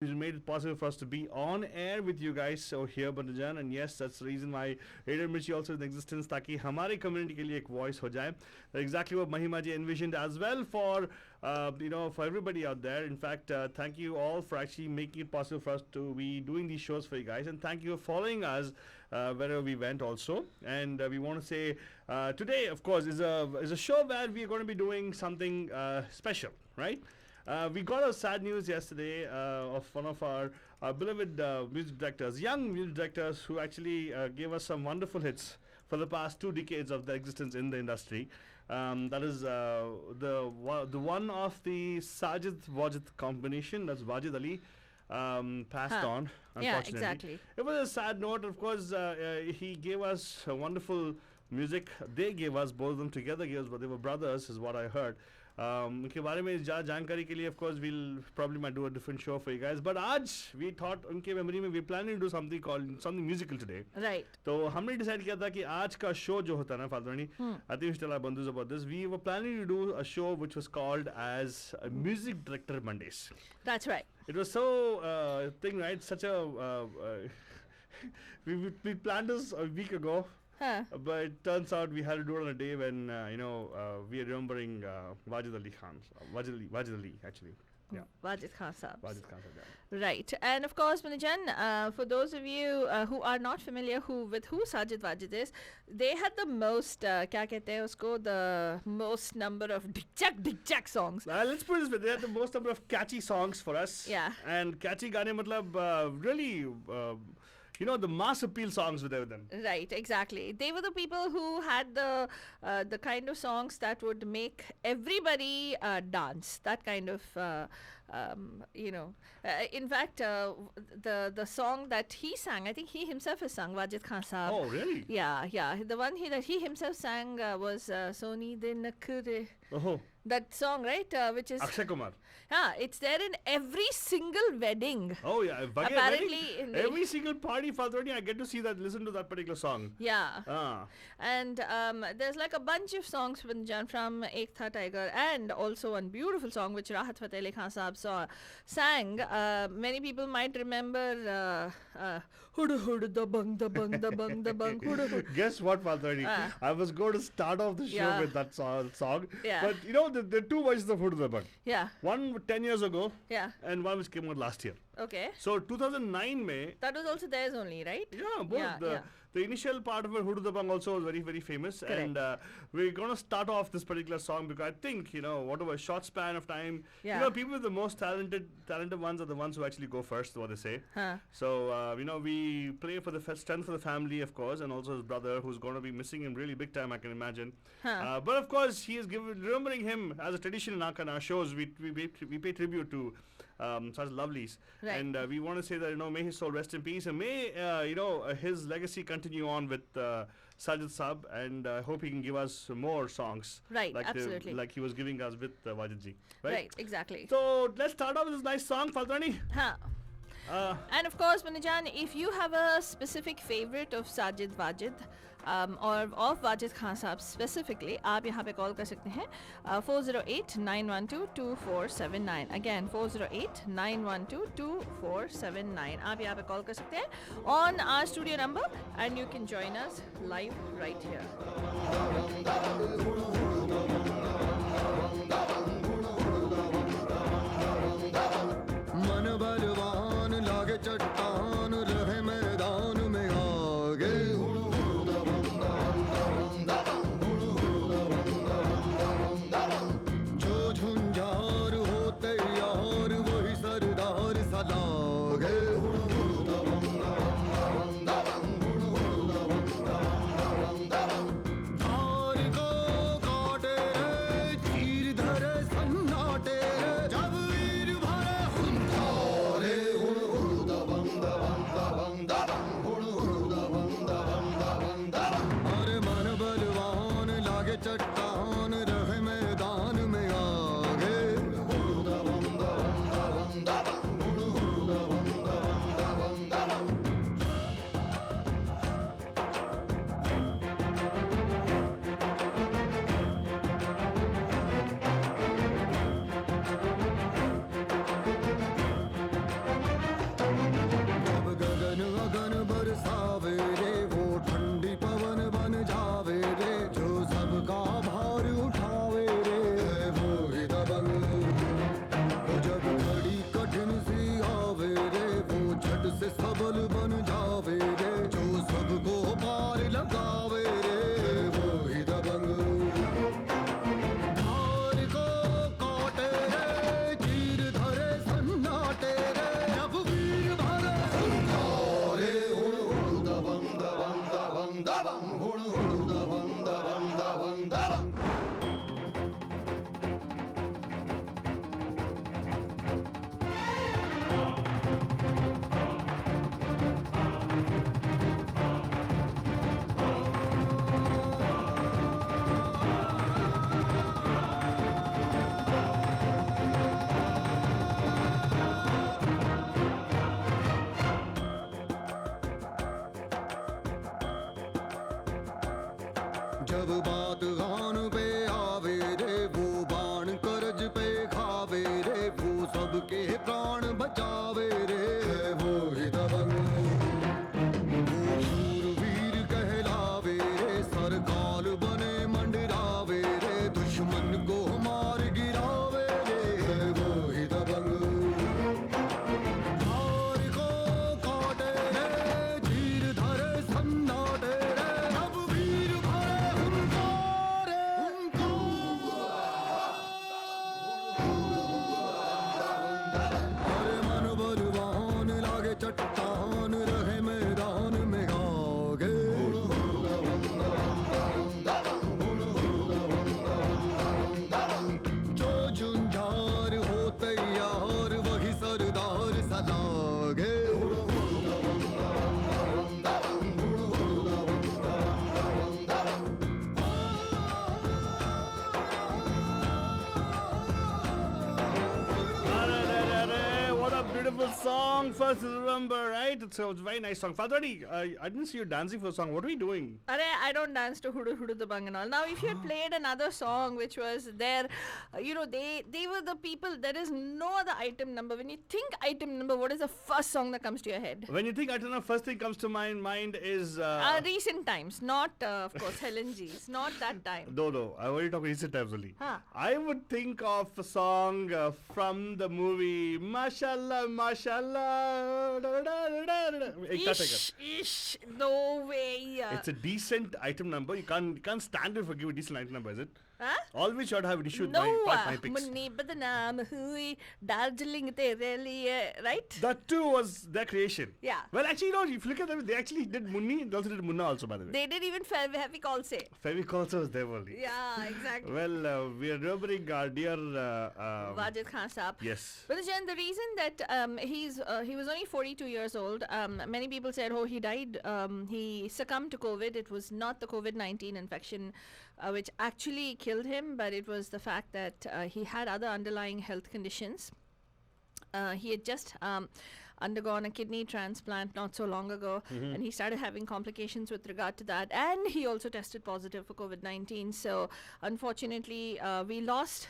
who's made it possible for us to be on air with you guys so here Banajan, and yes, that's the reason why Radio Mirchi also in existence ताकि हमारे community के लिए एक voice हो जाए. Exactly what Mahima ji envisioned as well for for everybody out there. In fact, thank you all for actually making it possible for us to be doing these shows for you guys, and thank you for following us wherever we went also. And we want to say today, of course, is a show where we are going to be doing something special, right? We got a sad news yesterday of one of our beloved music directors, young music directors, who actually gave us some wonderful hits for the past 2 decades of their existence in the industry. That is the one of the Sajid Wajid combination. That's Wajid Ali. Passed on, unfortunately. Yeah, exactly. It was a sad note. Of course, he gave us wonderful music. They gave us, both of them together gave us, but they were brothers, is what I heard. उनके बारे में ज़्यादा जानकारी के लिए of course we'll probably might do a different show for you guys, but आज we thought उनके memory में we planning to do something called something musical today. Right. तो हमने decide किया था कि आज का show जो होता है ना फादरानी, I think we should tell our bandhus about this. We were planning to do a show which was called as Music Director Mondays. That's right. It was so thing, right? Such a we planned this a week ago. Huh. But it turns out we had to do it on a day when we are remembering Wajid Ali Khan, Wajid Ali actually. Yeah. Wajid Khan Saab. Wajid Khan Saab. Yeah. Right. And of course, Manajan, for those of you who are not familiar with who Sajid Wajid is, they had the most, kya kehte hai usko, the most number of dik-chak songs. Let's put it this way, they had the most number of catchy songs for us. Yeah. And catchy gaane matlab really... the mass appeal songs were there with them. Right, exactly. They were the people who had the kind of songs that would make everybody dance. That kind of, in fact, the song that he sang, I think he himself has sung, Wajid Khan Saab. Oh, really? Yeah. The one that he himself sang was Soni De Nakre. Oh. That song, right? Which is Akshay Kumar. Yeah, it's there in every single wedding. Oh yeah, apparently every single party, Fadrani, I get to see that, listen to that particular song. Yeah. And there's like a bunch of songs from Ek Tha Tiger, and also one beautiful song which Rahat Fateh Ali Khan Saab sang. Many people might remember Hud Hud da bang da bang da bang da bang Hud Hud. Guess what, Fadrani? I was going to start off the show with that song. Yeah. But the two versions of Hud Hud da bang. Yeah. One 10 years ago. Yeah. And one which came out last year. Okay. So 2009 May. That was also theirs only, right? Yeah, both. The initial part of it, Hudu the Bang, also was very, very famous. Correct. And we're going to start off this particular song because I think, whatever short span of time, people with the most talented ones are the ones who actually go first, what they say. Huh. So, we play for the strength for the family, of course, and also his brother, who's going to be missing him really big time, I can imagine. Huh. But of course, remembering him as a tradition in our shows, we pay tribute to such lovelies. Right. And we want to say that, may his soul rest in peace, and may, his legacy continue on with Sajid Saab, and I hope he can give us more songs. Right, absolutely. Like he was giving us with Wajid ji. Right, exactly. So let's start off with this nice song, Fadrani. Huh. And of course, Manajan, if you have a specific favorite of Sajid Wajid, or of Wajid Khan Saab specifically, आप यहाँ पे call कर सकते हैं 408-912-2479. Again, 408-912-2479. आप यहाँ पे call कर सकते हैं on our studio number, and you can join us live right here. मन बलवान लागे चट्टान रहे मैदान में आगे जो झुंझार होते यार वही सरदार सा लागे धार को जब बात गान पे आवे रे वो बाण करज पे खावे रे वो सबके प्राण बचावे रे है वो ही दबंग वो शूरवीर कहलावे रे सरकाल बने मंडरावे रे दुश्मन को मार गिरावे रे है वो ही दबंग हार को काटे रे धीर धरे सन्नाटे रे अब वीर भरे हुंकार अरे मन बलवान लागे चट्टान रहे मैदान में आगे जो झुंझार हो तैयार वही सरदार सलागे What a beautiful song. First remember, right? So it's a very nice song. Fatwadi, I didn't see you dancing for the song. What are we doing? I don't dance to Hudu Hudu Dabang and all. Now, if you had played another song which was there, they were the people. There is no other item number. When you think item number, what is the first song that comes to your head? When you think Atana, first thing comes to my mind is. Recent times, not of course Helen G's, not that time. No. I already talked recent times only. Huh. I would think of a song from the movie Mashallah, Mashallah. Ish, no way. It's a decent item number. You can't stand it for giving a decent item number, is it? Huh? Always should have an issue with No, my picks. Munni badnaam hui, Darjeeling tere liye, right? That too was their creation. Yeah. Well, actually, if you look at them, they actually did Munni. They also did Munna also, by the way. They did even Heavy Call Say. Fevik also was there only. Yeah, exactly. Well, we are remembering our dear. Wajid Khan Saab. Yes. But Jan, the reason that he was only 42 years old. Many people said, oh, he died. He succumbed to COVID. It was not the COVID-19 infection which actually killed him, but it was the fact that he had other underlying health conditions. He had just undergone a kidney transplant not so long ago, and he started having complications with regard to that. And he also tested positive for COVID-19. So unfortunately, we lost.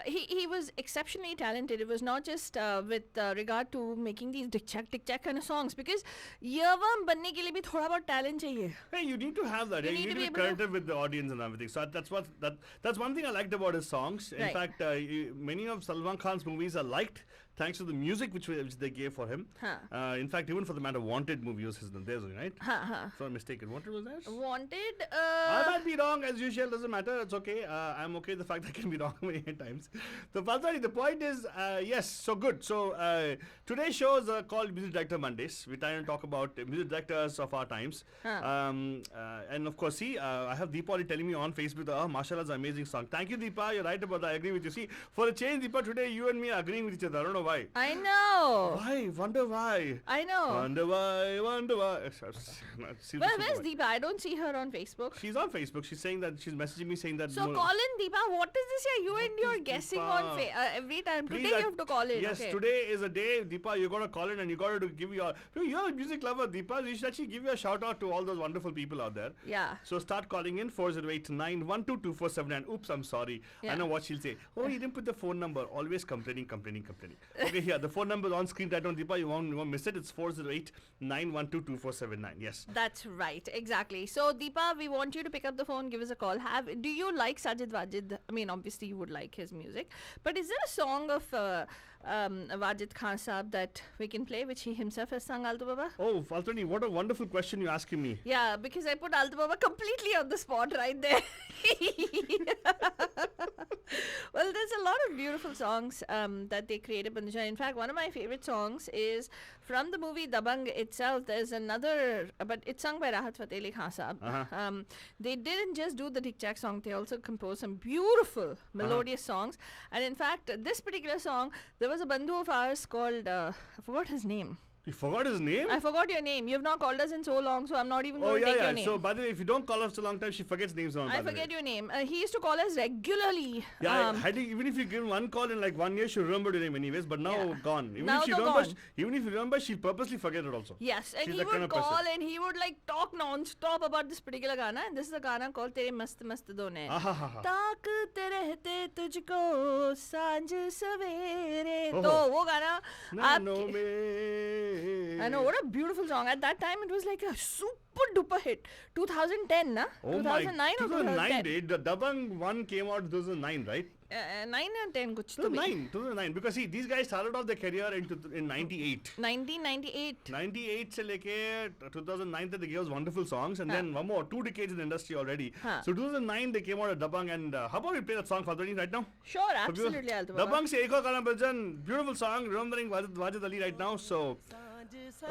He was exceptionally talented. It was not just with regard to making these tic tac kind of songs, because earworm बनने के लिए भी थोड़ा बहुत talent चाहिए. Hey, you need to have that. You need to be current with the audience and everything. So that's one thing I liked about his songs. In Right. fact, many of Salman Khan's movies are liked thanks to the music which they gave for him. Huh. In fact, even for the matter Wanted movie was his theirs, right? Huh. If I'm mistaken, Wanted was theirs? Wanted. I might be wrong as usual, doesn't matter, it's okay. I'm okay with the fact that I can be wrong many times. So Falsari, the point is, yes, so good. So today's shows are called Music Director Mondays. We try and talk about music directors of our times. And of course, see, I have Deepali telling me on Facebook that, oh, mashallah, it's an amazing song. Thank you, Deepa, you're right about that, I agree with you. See, for a change, Deepa, today you and me are agreeing with each other. I don't know why. I know. Why? Wonder why. I know. Wonder why. Well, where's Deepa? I don't see her on Facebook. She's on Facebook. She's saying that she's messaging me saying that. So call in, Deepa. What is this here? You and you're guessing on Deepa? every time. Please, Today you have to call in. Yes, okay. today is a day, Deepa, you got to call in and you got to give your. You're a music lover, Deepa. You should actually give your shout out to all those wonderful people out there. Yeah. So start calling in 408-912-2479. Oops, I'm sorry. Yeah. I know what she'll say. Oh, you didn't put the phone number. Always complaining. Okay, here, the phone number is on screen right now, Deepa. You won't miss it. It's 408-912-2479. Yes. That's right, exactly. So, Deepa, we want you to pick up the phone, give us a call. Do you like Sajid Wajid? I mean, obviously you would like his music, but is there a song of Wajid Khan Saab that we can play, which he himself has sung, Alto Baba? Oh, Faltani, what a wonderful question you're asking me. Yeah, because I put Alto Baba completely on the spot right there. Well, there's a lot of beautiful songs that they created. In fact, one of my favorite songs is from the movie Dabang itself. There's another, but it's sung by Rahat Fateh Ali Khan Saab. They didn't just do the Tic Tac song, they also composed some beautiful melodious songs. And in fact, this particular song, there was a bandhu of ours called, I forgot his name. You forgot his name? I forgot your name. You've not called us in so long, so I'm not even Oh going to yeah, take yeah. your name. So by the way, if you don't call us a long time, she forgets names on. I forget your name. He used to call us regularly. Yeah, even if you give one call in like 1 year, she'll remember your name anyways. But now Yeah. gone. Even Now if she they're remembers, gone. even if you remember, she'll purposely forget it also. Yes, and She's he that kind would of person. call and he would like talk non-stop about this particular Gana, and this is a Gana called Tere Mast Mast Doon Hai. आहाहा. ताकते रहते तुझको सांझ सवेरे ओहो. तो वो गाना Nano आप mein. I know, what a beautiful song. At that time it was like a super duper hit. 2010 na? Oh my. 2009 or 2009, 2010? dude. The Dabang one came out 2009, right? 9 or 10 kuch to be. 2009. Because see, these guys started off their career in 98. 1998. 98 से लेके 2009 तक they gave us wonderful songs, and then one more 2 decades in the industry already. हाँ. So 2009 they came out at Dabang, and how about we play that song Faltani right now? Sure, absolutely. I'll do that. Dabang से एक और गाना बजन, beautiful song, remembering Wajid Ali right now. So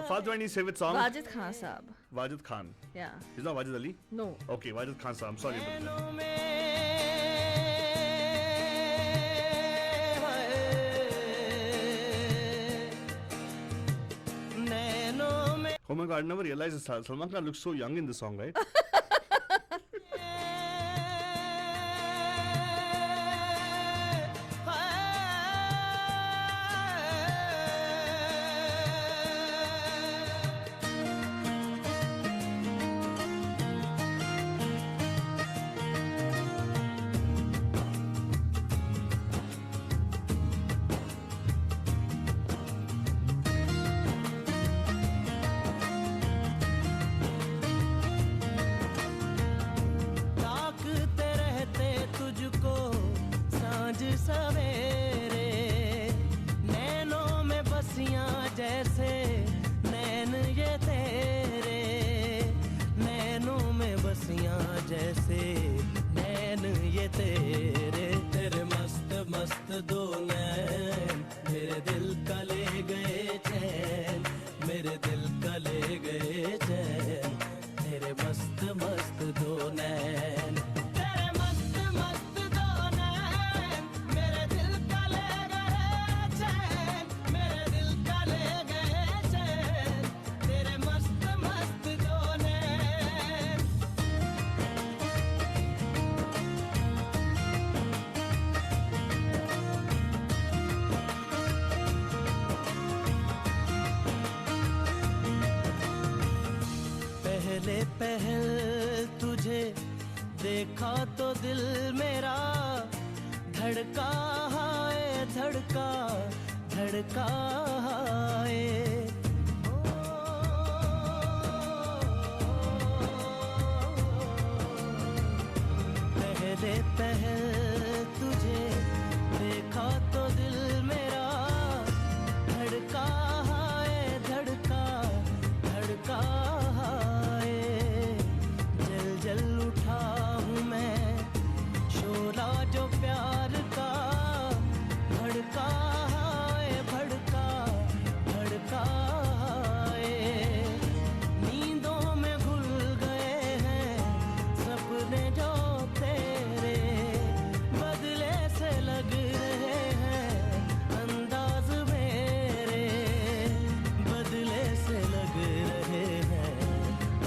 Faltani's favorite song, Wajid Khan Saab. Wajid Khan. Yeah. He's not Wajid Ali. No. Okay, Wajid Khan sir. I'm sorry. Oh my God, I never realized Salman Khan looks so young in this song, right? ताकते रहते तुझको सांझ सवेरे नैनों में बसियां जैसे नैन ये तेरे नैनों में बसियां जैसे नैन ये तेरे तेरे मस्त मस्त दो नैन मेरे दिल का ले गए चैन मेरे दिल का ले गए चैन तेरे मस्त मस्त दो नैन तेरे मस्त मस्त दो नैन मेरे दिल का ले गए चैन मेरे दिल का ले गए चैन तेरे मस्त मस्त दो नैन पहले पहल तुझे देखा तो दिल मेरा धड़का हाय धड़का धड़का हाय पहले पहल तुझे देखा तो दिल मेरा धड़का हाय धड़का धड़का हाय जल जल उठा हूँ मैं शोला जो प्यार का भड़का हाय भड़का भड़का हाय नींदों में घुल गए हैं सपने जो तेरे बदले से लग रहे हैं अंदाज मेरे बदले से लग रहे हैं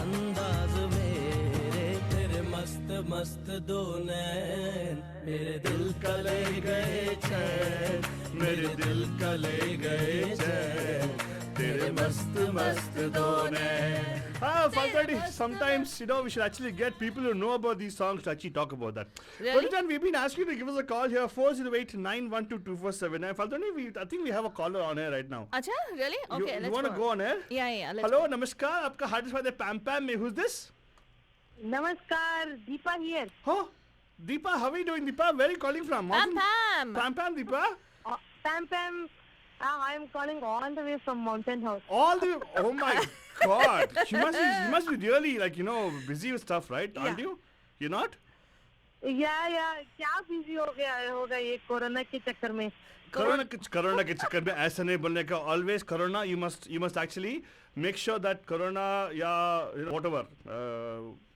अंदाज मेरे तेरे मस्त मस्त दो नैन मेरे दिल का ले गए चैन मेरे दिल का ले गए चैन तेरे मस्त मस्त दो नैन Faltani, sometimes, we should actually get people who know about these songs to actually talk about that. Really? But then we've been asking you to give us a call here, 408-912-2479. Faltani, I think we have a caller on air right now. Acha, really? Okay, you let's want to go on air? Yeah, yeah. Let's Hello, go. namaskar. आपका हार्दिक स्वागत है Pam Pam में. Who's this? Namaskar, Deepa here. Huh? Deepa, how are you doing, Deepa? Where are you calling from? Pam Pam. Pam Pam, Deepa? Pam Pam, I am calling all the way from Mountain House. All the... Oh my God. You must be really, busy with stuff, right? Aren't Yeah. you? You're not? या क्या busy हो गया होगा ये corona के चक्कर में Corona के चक्कर में ऐसा नहीं बोलने का. Always Corona. You must actually make sure that Corona, whatever,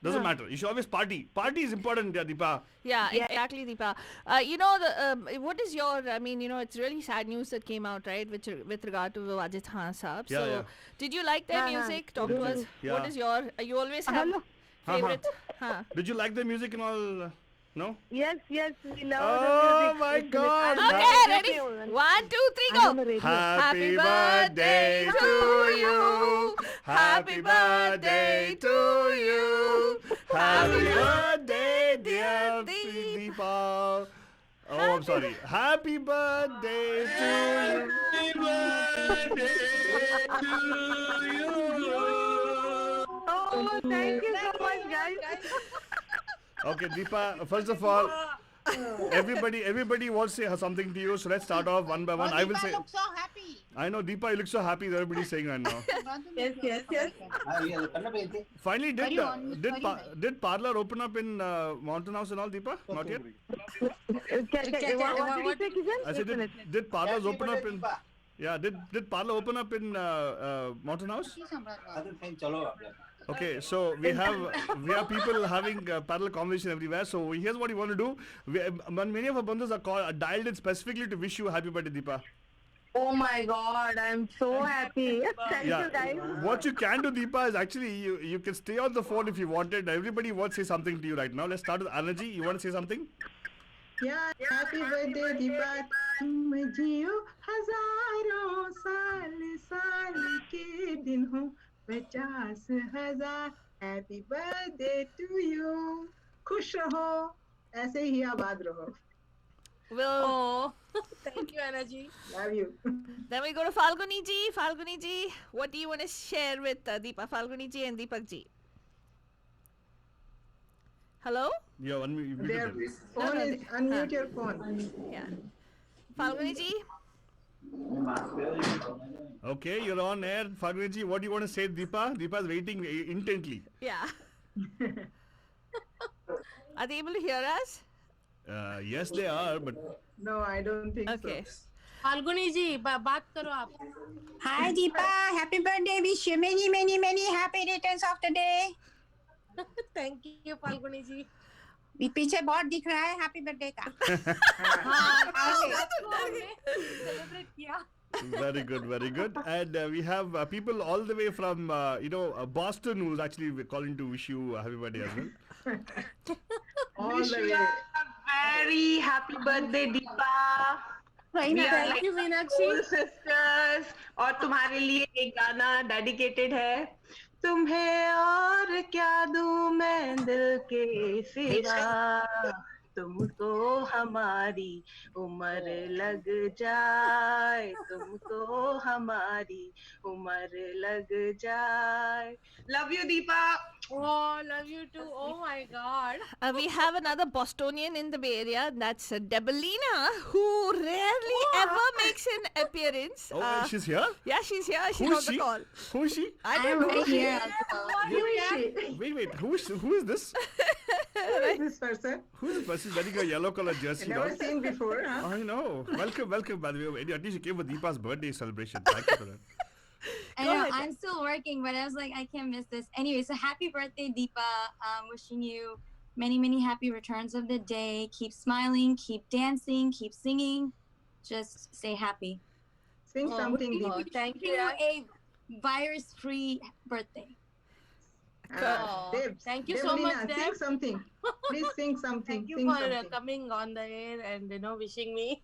doesn't matter. You should always party. Party is important, Deepa. Yeah, exactly, Deepa. What is your? I mean, it's really sad news that came out, right, with regard to Wajid Khan Saab. Yeah, So, yeah. did you like their music? Talk to us. Yeah. What is your? You always have favorite. Huh. Did you like the music and all? No. Yes, we love Oh the music. my Listen, God. I'm Okay, on ready? radio only. 1, 2, 3, I'm on the go. radio. Happy birthday to you. Happy birthday to you. Happy birthday, dear Deepa. Oh, I'm sorry. Happy birthday to you. Happy birthday to you. Oh, thank you so much, guys. Okay, Deepa, first of all, everybody wants to say something to you, so let's start off one by one. I will say. Look so happy. I know, Deepa, you look so happy. Everybody's saying right now. Yes. Finally, Very honest, very nice. did parlor open up in Mountain House and all, Deepa? Not yet. What did you say, Kishan? I said, did parlors open up in? Yeah, did parlor open up in Mountain House? Okay, so we have people having parallel conversation everywhere. So here's what you want to do. Many of our bandhus are dialed in specifically to wish you happy birthday, Deepa. Oh my God, I'm so happy. Thank you, guys. What you can do, Deepa, is actually you can stay on the phone if you wanted. Everybody wants to say something to you right now. Let's start with Anaji. You want to say something? Yeah, happy birthday Deepa तुम जियो हजारों साल के दिन हो 50,000 happy birthday to you खुश रहो ऐसे ही आबाद रहो Will Thank you, Energy. love you then we go to Falguni ji. Falguni ji, what do you want to share with Deepa, Falguni ji and Deepak ji? Hello? Yeah, unmute their them. phone is unmute your phone Yeah. Falguni ji? Okay, you're on air. Falguni, what do you want to say, Deepa? Deepa is waiting intently. Yeah. Are they able to hear us? Yes, they are, but no I don't think Okay. so Falguni जी बात करो आप. Hi Deepa, happy birthday. Wish you many happy returns of the day. Thank you, Falguni जी. पीछे बहुत दिख रहा है happy birthday का. Celebrate किया. very good, very good. And we have people all the way from Boston who's actually calling to wish you a happy birthday as well. all the way Very happy birthday, Deepa. Thank you, Meenakshi. Cool sisters. और तुम्हारे लिए एक गाना dedicated है. तुम्हें और क्या दूं मैं दिल के सिवा, तुमको हमारी उम्र लग जाए, तुमको हमारी उम्र लग जाए. Love you, Deepa. Oh, love you too. Oh my God. We have another Bostonian in the Bay Area. That's Debelina, who rarely ever makes an appearance. Oh, she's here? Yeah, she's here. She's Who on is the she? call. Who is she? I don't know. who is she Wait, who is this? who is this person Who is this person wearing a yellow color jersey? never now? seen before huh I know. Welcome, by the way. At least you came for Deepa's birthday celebration. Thank you for that. I know, I'm still working, but I was like, I can't miss this. Anyway, so happy birthday, Deepa. Wishing you many happy returns of the day. Keep smiling, keep dancing, keep singing. Just stay happy. sing something Deepa Thank Wishing you. you a virus-free birthday. Debs, Thank you so Debelina, much, sing Debs. something please sing something Thank you sing for something. coming on the air and wishing me.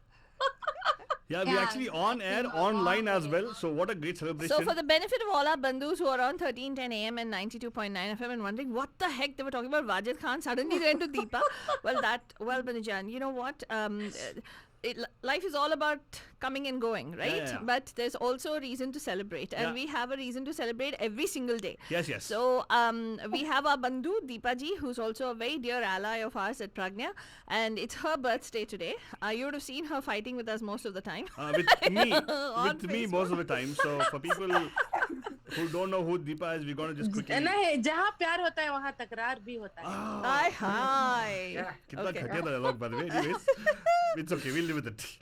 Yeah, we're Yeah, actually on air, online as well. So what a great celebration. So, for the benefit of all our bandhus who are on 1310 AM and 92.9 FM and wondering what the heck they were talking about Wajid Khan, suddenly they went to Deepa. Well, Banujan, you know what? Life is all about coming and going, right? Yeah. But there's also a reason to celebrate. And Yeah. we have a reason to celebrate every single day. Yes. So, we have our bandhu, Deepa ji, who's also a very dear ally of ours at Pragnya. And it's her birthday today. You would have seen her fighting with us most of the time. With me, On with me most of the time. So for people who don't know who Deepa is, we're gonna just quickly. ना जहाँ प्यार होता है वहाँ तकरार भी होता है. Hi. कितना Okay. घटिया dialogue, by the way. Anyways, It's okay. We'll live with it.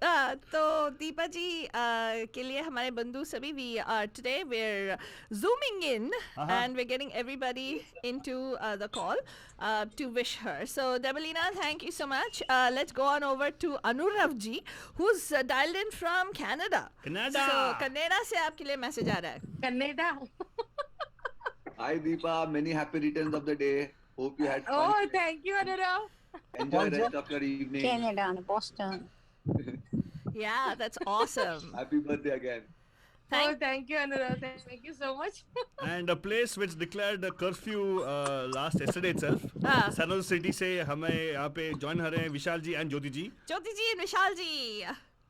तो दीपा जी के लिए हमारे बंधु सभी today we're zooming in and we're getting everybody into the call to wish her. So Debalina, thank you so much. Let's go on over to Anurav ji, who's dialed in from Canada. Canada. So Canada से आपके लिए message आ रहा है. कन्नेडा. Hi Deepa, many happy returns of the day. Hope you had fun. Oh, thank you, Anurav. Enjoy the rest of your evening. Canada and Boston. Yeah, that's awesome. Happy birthday again. Thank you, Anurav. Thank you so much. And a place which declared a curfew last yesterday itself. San Jose City से हमें यहाँ पे join हो रहे हैं विशाल जी and Jyoti ji. Jyoti ji and Vishal ji,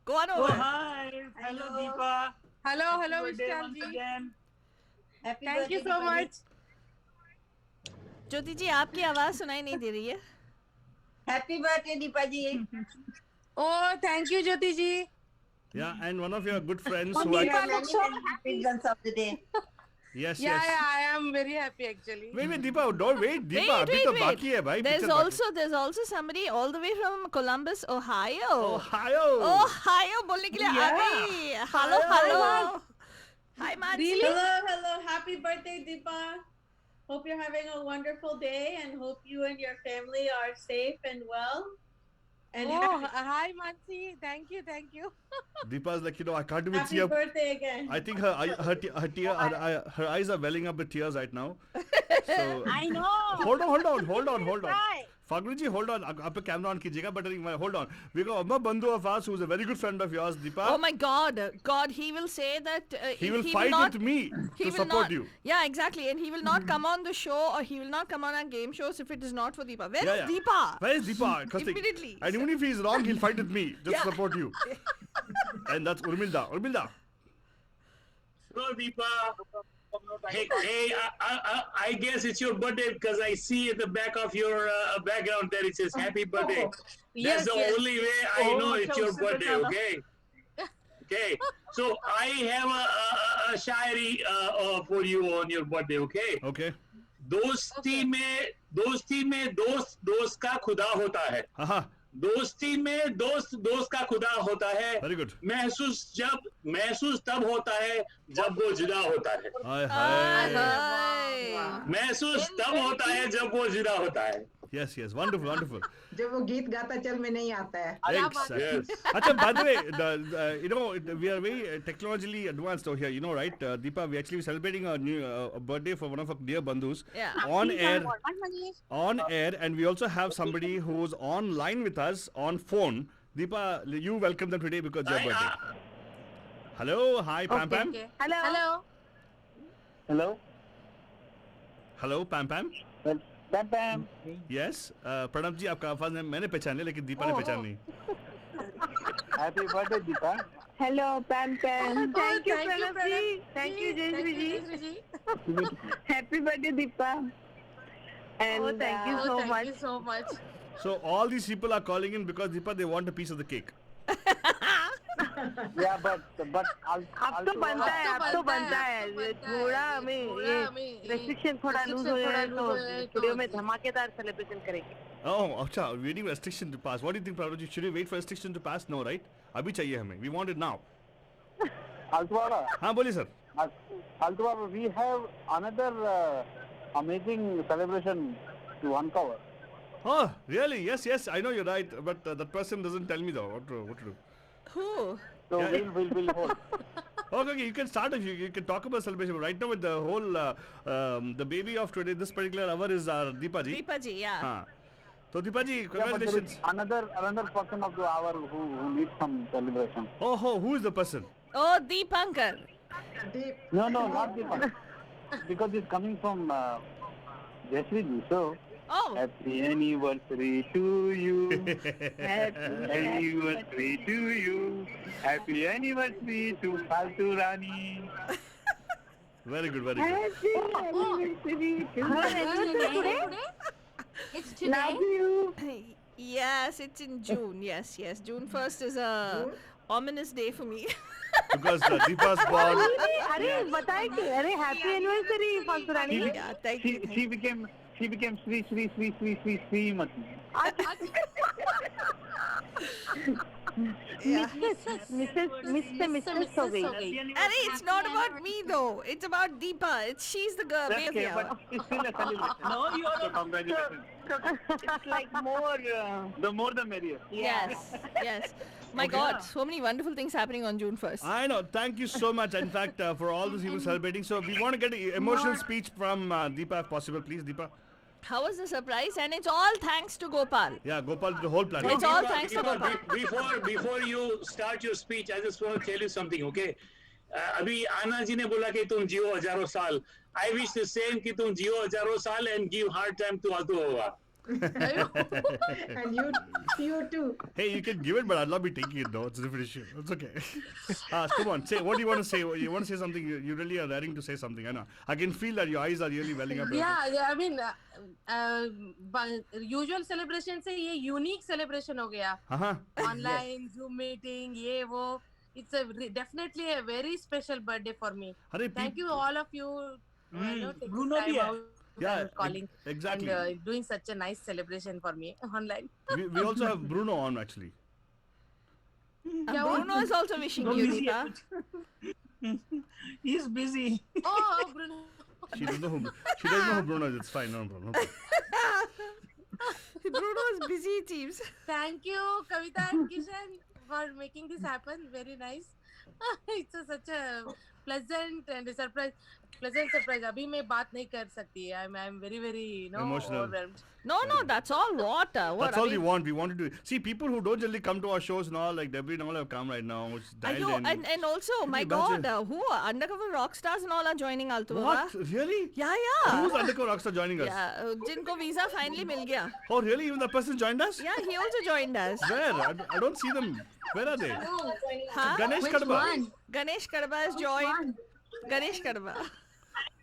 go on over. Hi. Hello, Deepa. Hello, Birthday Vishal once ji. again. Thank you so much. ज्योति जी आपकी आवाज सुनाई नहीं दे रही है. Happy birthday, Deepa ji. Oh, thank you, Jyoti ji. Yeah, and one of your good friends who Deepa I... looks so happy returns of the day. Yes, Yeah, yes. I am very happy actually. Wait, Deepa, don't wait. Deepa, अभी तो बाकी है भाई. There's picture there's also somebody all the way from Columbus, Ohio. Ohio. Ohio बोलने के लिए आ गई. Hello. Hi, Mansi. Hello. Happy birthday, Deepa. Hope you're having a wonderful day and hope you and your family are safe and well. And Hi, Mansi. Thank you. Deepa's like, I can't even see happy her. birthday again. I think her eyes are welling up with tears right now. So I know. hold on. Fagru ji, hold on. आप पे camera on कीजिएगा, but hold on. We got a bandhu of ours who's a very good friend of yours, Deepa. Oh my God, he will say that He will fight with me to support you. Yeah, exactly, and he will not come on the show or he will not come on our game shows if it is not for Deepa. Where is Deepa? Where is Deepa? Immediately. And even if he's wrong, he'll fight with me just to support you. And that's Urmilda. Hello, Deepa. Hey, I guess it's your birthday because I see at the back of your background there it says happy birthday. That's the only way I know it's your birthday, okay? Okay. So I have a shairi for you on your birthday, okay? Okay. दोस्ती में दोस्त का खुदा होता है. दोस्ती में दोस्त का खुदा होता है. Very good. महसूस तब होता है जब वो जुदा होता है. महसूस तब होता है जब वो जुदा होता है. Yes, wonderful. जब वो गीत गाता चल में नहीं आता है. Exactly. Yes. Achha, by the way, we are very technologically advanced over here, right? Deepa, we actually celebrating a new birthday for one of our dear bandhus. Yeah. On air, and we also have somebody who's online with us on phone. Deepa, you welcome them today because it's your birthday. Hello, hi, Pam Pam. Okay. Hello. Hello, Pam Pam. Pam Pam. Yes, Pranab जी आपका आवाज मैंने पहचान लिया लेकिन दीपा ने पहचान नहीं. Happy birthday, Deepa. Hello, Pam Pam. Thank you, Pranab ji. Thank you, Jayashree ji. Happy birthday, Deepa. And thank you so much. Thank you so much. So all these people are calling in because Deepa they want a piece of the cake. Yeah, but अब तो बनता है थोड़ा हमें ये restriction थोड़ा loose हो जाए तो स्टूडियो में धमाकेदार सेलिब्रेशन करेंगे. Oh, अच्छा, waiting for restriction to pass. What do you think, Prabhu? Should we wait for restriction to pass? No, right? अभी चाहिए हमें. We want it now. Altwara. हाँ बोलिए sir. Altwara, we have another amazing celebration to uncover. Oh, really? Yes, I know you're right, but that person doesn't tell me though what to do. Who? So Yeah. we'll hold. Okay, you can start if you can talk about celebration. Right now with the whole the baby of today, this particular hour is Deepa ji. Deepa ji, yeah. हाँ. So Deepa ji, Yeah, but there congratulations. is another person of the hour who needs some celebration. Oh, who is the person? Oh, Deepankar. No, not Deepa. Because it's coming from Jayashree ji. So Oh. happy anniversary to you. Happy anniversary to you. Happy anniversary to Faltu Rani. Very good, very good. Happy anniversary to Today? It's today? Love you. Yes, it's in June. Yes. June 1st is a ominous day for me. Because Deepa's born. अरे बताए कि अरे happy anniversary फालतू रानी. Yeah, thank you. She became she became Srimati. Yeah. Mrs. हो गई. Arey, it's not about me though. It's about Deepa. She's the girl. That's baby okay, hour. but it's still a celebration. No, you are So congratulations. It's like more. The more the merrier. Yes, yes. My God, so many wonderful things happening on June 1st. I know. Thank you so much. In fact, for all those people celebrating. So we want to get an emotional speech from Deepa, if possible, please, Deepa. How was the surprise? And it's all thanks to Gopal. Yeah, Gopal, the whole plan. It's all thanks to Deepa, Gopal. before you start your speech, I just want to tell you something, okay? अभी आना जी ने बोला कि तुम जियो हजारों साल. I wish the same कि तुम जियो हजारों साल and give hard time to Atu Hova. And you too. Hey, you can give it, but I'll not be taking it though. It's a different issue. It's okay. Come on, say what do you want to say? You want to say something? You really are raring to say something. I know. I can feel that your eyes are really welling up. Yeah, I mean, usual celebration से ये unique celebration हो गया. Online Zoom meeting, ये वो. It's definitely a very special birthday for me. Thank you all of you. Bruno भी है. Yeah, calling exactly. And doing such a nice celebration for me online. We also have Bruno on actually. Bruno is also wishing you, Deepa. He's busy. Oh, Bruno. She doesn't know who Bruno is. It's fine, no problem. Bruno is busy, it seems. Thank you, Kavita and Kishan, for making this happen. Very nice. It's such a pleasant and a surprise. Pleasant surprise. अभी मैं बात नहीं कर सकती. I'm very emotional. overwhelmed. No, that's all what. That's all we want. We want to do. See, people who don't generally come to our shows and all, like Debbie and all have come right now. Which dialed in. And also, my God, who undercover rock stars and all are joining Altu What? Really? Yeah. Who's undercover rockstar joining us? Yeah, जिनको visa finally मिल गया. Oh, really? Even that person joined us? Yeah, he also joined us. Where? I don't see them. Where are they? Huh? Ganesh Kadba. Ganesh Kadba has joined. Ganesh Kadba.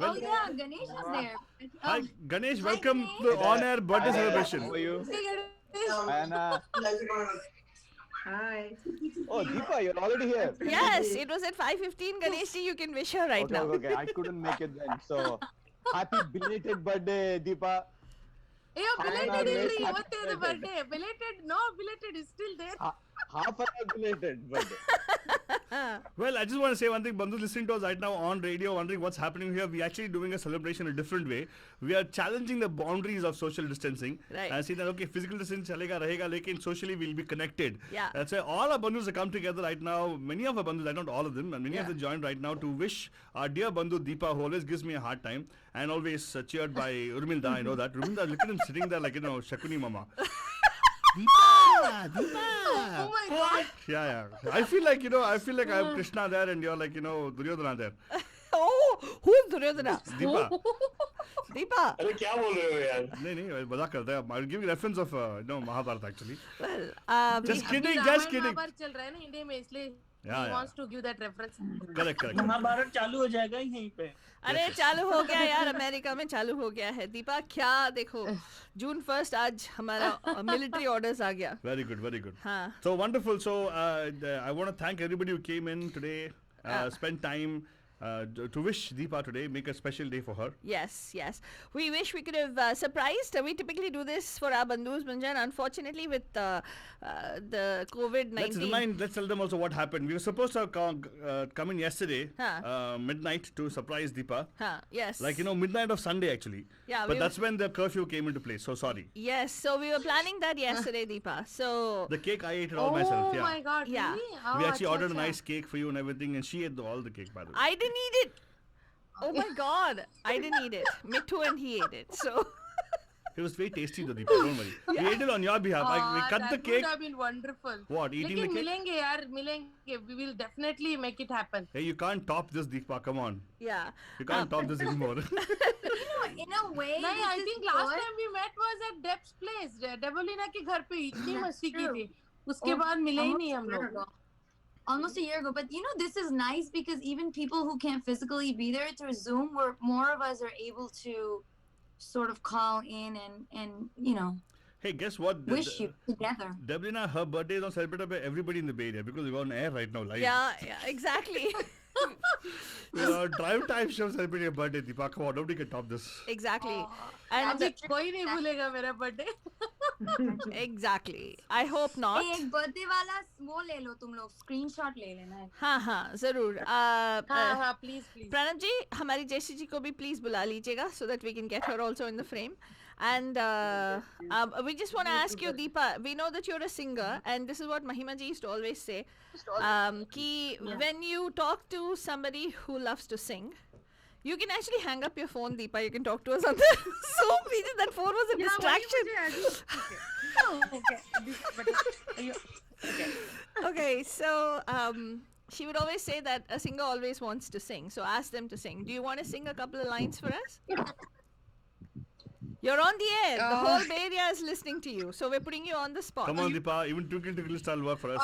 Oh yeah, Ganesh is there. Hi, Ganesh. Welcome to on-air birthday celebration. How are you? Hi. Oh, Deepa, you're already here. Yes, it was at 5:15. Ganesh ji, you can wish her right now. Okay, I couldn't make it then. So, happy belated birthday, Deepa. Hey, belated is the birthday. Belated is still there. Half an hour belated birthday. Well, I just want to say one thing. Bandhu listening to us right now on radio, wondering what's happening here. We're actually doing a celebration a different way. We are challenging the boundaries of social distancing. Right. And saying that, okay, physical distance chalega rahega, lekin socially we'll be connected. Yeah. That's why all our bandhus have come together right now. Many of our bandhus, not all of them, and many of Yeah. them joined right now to wish our dear bandhu Deepa, who always gives me a hard time and always cheered by Urmilda. I know that. Urmilda, look at him sitting there like, Shakuni Mama. Deepa! Oh my God. Yeah. I feel like I have Krishna there and you're like, Duryodhana there. Oh, who's Duryodhana? Deepa. Deepa. अरे क्या बोल रहे हो यार? नहीं मजाक करते हैं. I'll give you reference of Mahabharata actually. Well, Just अभी kidding. महाभारत चल रहा है ना इंडिया में इसलिए Yeah. he wants to give that reference. Correct. Mahabharat चालू हो जाएगा यहीं पे. अरे चालू हो गया यार, अमेरिका में चालू हो गया है. दीपा क्या देखो, June 1st आज हमारा military orders आ गया. Very good. हाँ. So wonderful. So I want to thank everybody who came in today, spent time to wish Deepa today, make a special day for her. Yes. We wish we could have surprised. We typically do this for our bandhus, Banjan. Unfortunately, with the COVID-19. Let's tell them also what happened. We were supposed to come in yesterday, Huh. midnight, to surprise Deepa. Yes. Like, midnight of Sunday actually. Yeah, But we that's when the curfew came into place. So sorry. Yes, so we were planning that yesterday, Deepa. So The cake I ate it all myself. Yeah. Oh my God. Yeah. Really? Oh, We actually अच्छा, ordered a अच्छा. nice cake for you and everything, and she ate all the cake, by the way. I didn't eat it. Oh my God, I didn't eat it. Mithu and he ate it. So It was very tasty, though, Deepa. Don't worry. We ate it on your behalf. We cut that the cake. would have been wonderful. What, eating the लेकिन cake? मिलेंगे यार, मिलेंगे. We will definitely make it happen. Hey, you can't top this, Deepa. Come on. yeah. You can't top this anymore. In a way, नहीं, this I is think last good. time we met was at Deb's place. Debolina के घर पे इतनी मस्ती की थी. उसके Oh, बाद मिले ही almost नहीं हम a year लोग. ago. Almost a year ago. But this is nice because even people who can't physically be there through Zoom, where more of us are able to sort of call in and Hey, guess what? wish you together. Deblina, her birthday is not celebrated by everybody in the Bay Area because we're on air right now, live. Yeah, exactly. Drive time show celebrating your birthday, Deepa. Come on, nobody can top this. Exactly. And अभी कोई नहीं भूलेगा मेरा birthday. exactly. I hope not. एक birthday वाला वो ले लो तुम लोग, स्क्रीनशॉट ले लेना. हाँ हाँ जरूर. हाँ please. प्रणव जी हमारी जैसी जी को भी please बुला लीजिएगा so that we can get her also in the frame. And we just want to ask you, Deepa, we know that you're a singer, and this is what Mahima ji used to always say, ki when you talk to somebody who loves to sing, you can actually hang up your phone, Deepa. You can talk to us on the Zoom meeting. That phone was a distraction. Okay, so she would always say that a singer always wants to sing. So ask them to sing. Do you want to sing a couple of lines for us? You're on the air. The whole Bay Area is listening to you. So we're putting you on the spot. Come on, Deepa. Even Twinkle Twinkle Star will work for us.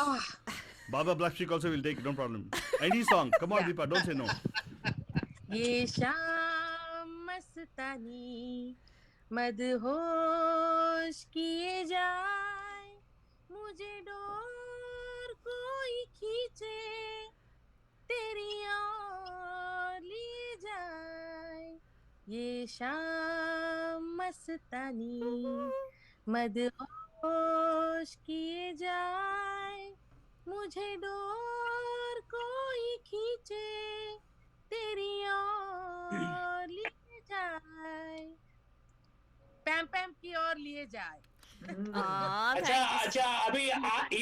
Baba Black Sheep also will take it, no problem. Any song. Come on, Deepa. Don't say no. ये शाम मस्तानी मदहोश किए जाए मुझे door कोई खींचे तेरी ओर लिए जाए ये शाम मस्तानी मदहोश किए जाए मुझे डोर कोई खींचे तेरी ओर लिए जाए पैम पैम की ओर लिए जाए. अच्छा अभी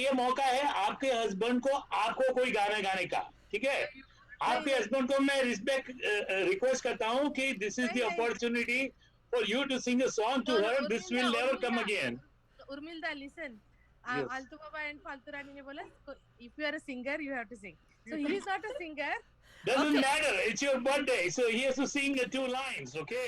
ये मौका है आपके हस्बैंड को आपको कोई गाना गाने का, ठीक है? आपके हस्बैंड को मैं रिक्वेस्ट करता हूँ कि this is the opportunity for you to sing a song to her. This will never come again. Urmila listen, Altu Baba and Faltu Rani ने बोला if you are a singer you have to sing. So he is not a singer. Doesn't matter. It's your birthday, so he has to sing 2 lines. Okay,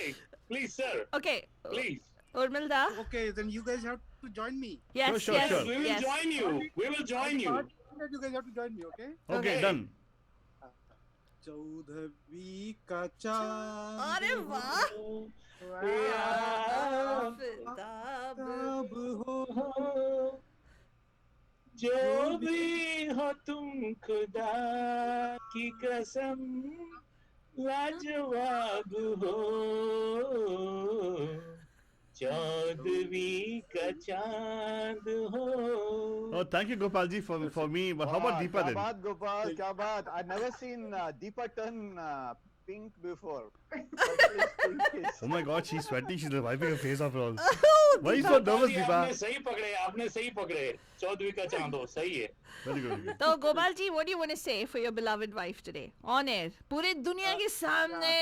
please, sir. Okay. Please. Urmilda. Okay, then you guys have to join me. Yes, sure. We will join you. We will join you. That you guys have to join me, okay? Okay, done. चौदहवीं का चांद अरे वाह आफताब हो जो भी हो तुम खुदा की कसम लाजवाब हो चौदहवीं का चांद हो. Oh, thank you, Gopal ji, for me. But how about Deepa then? Kya baat, Gopal, kya baat. I've never seen Deepa turn pink before. Oh my God, she's sweating. She's wiping her face off. Why are you so nervous, Deepa? आपने सही पकड़े. चौदहवीं का चांद हो, सही है. Very good. So Gopal ji, what do you want to say for your beloved wife today on air? पूरे दुनिया के सामने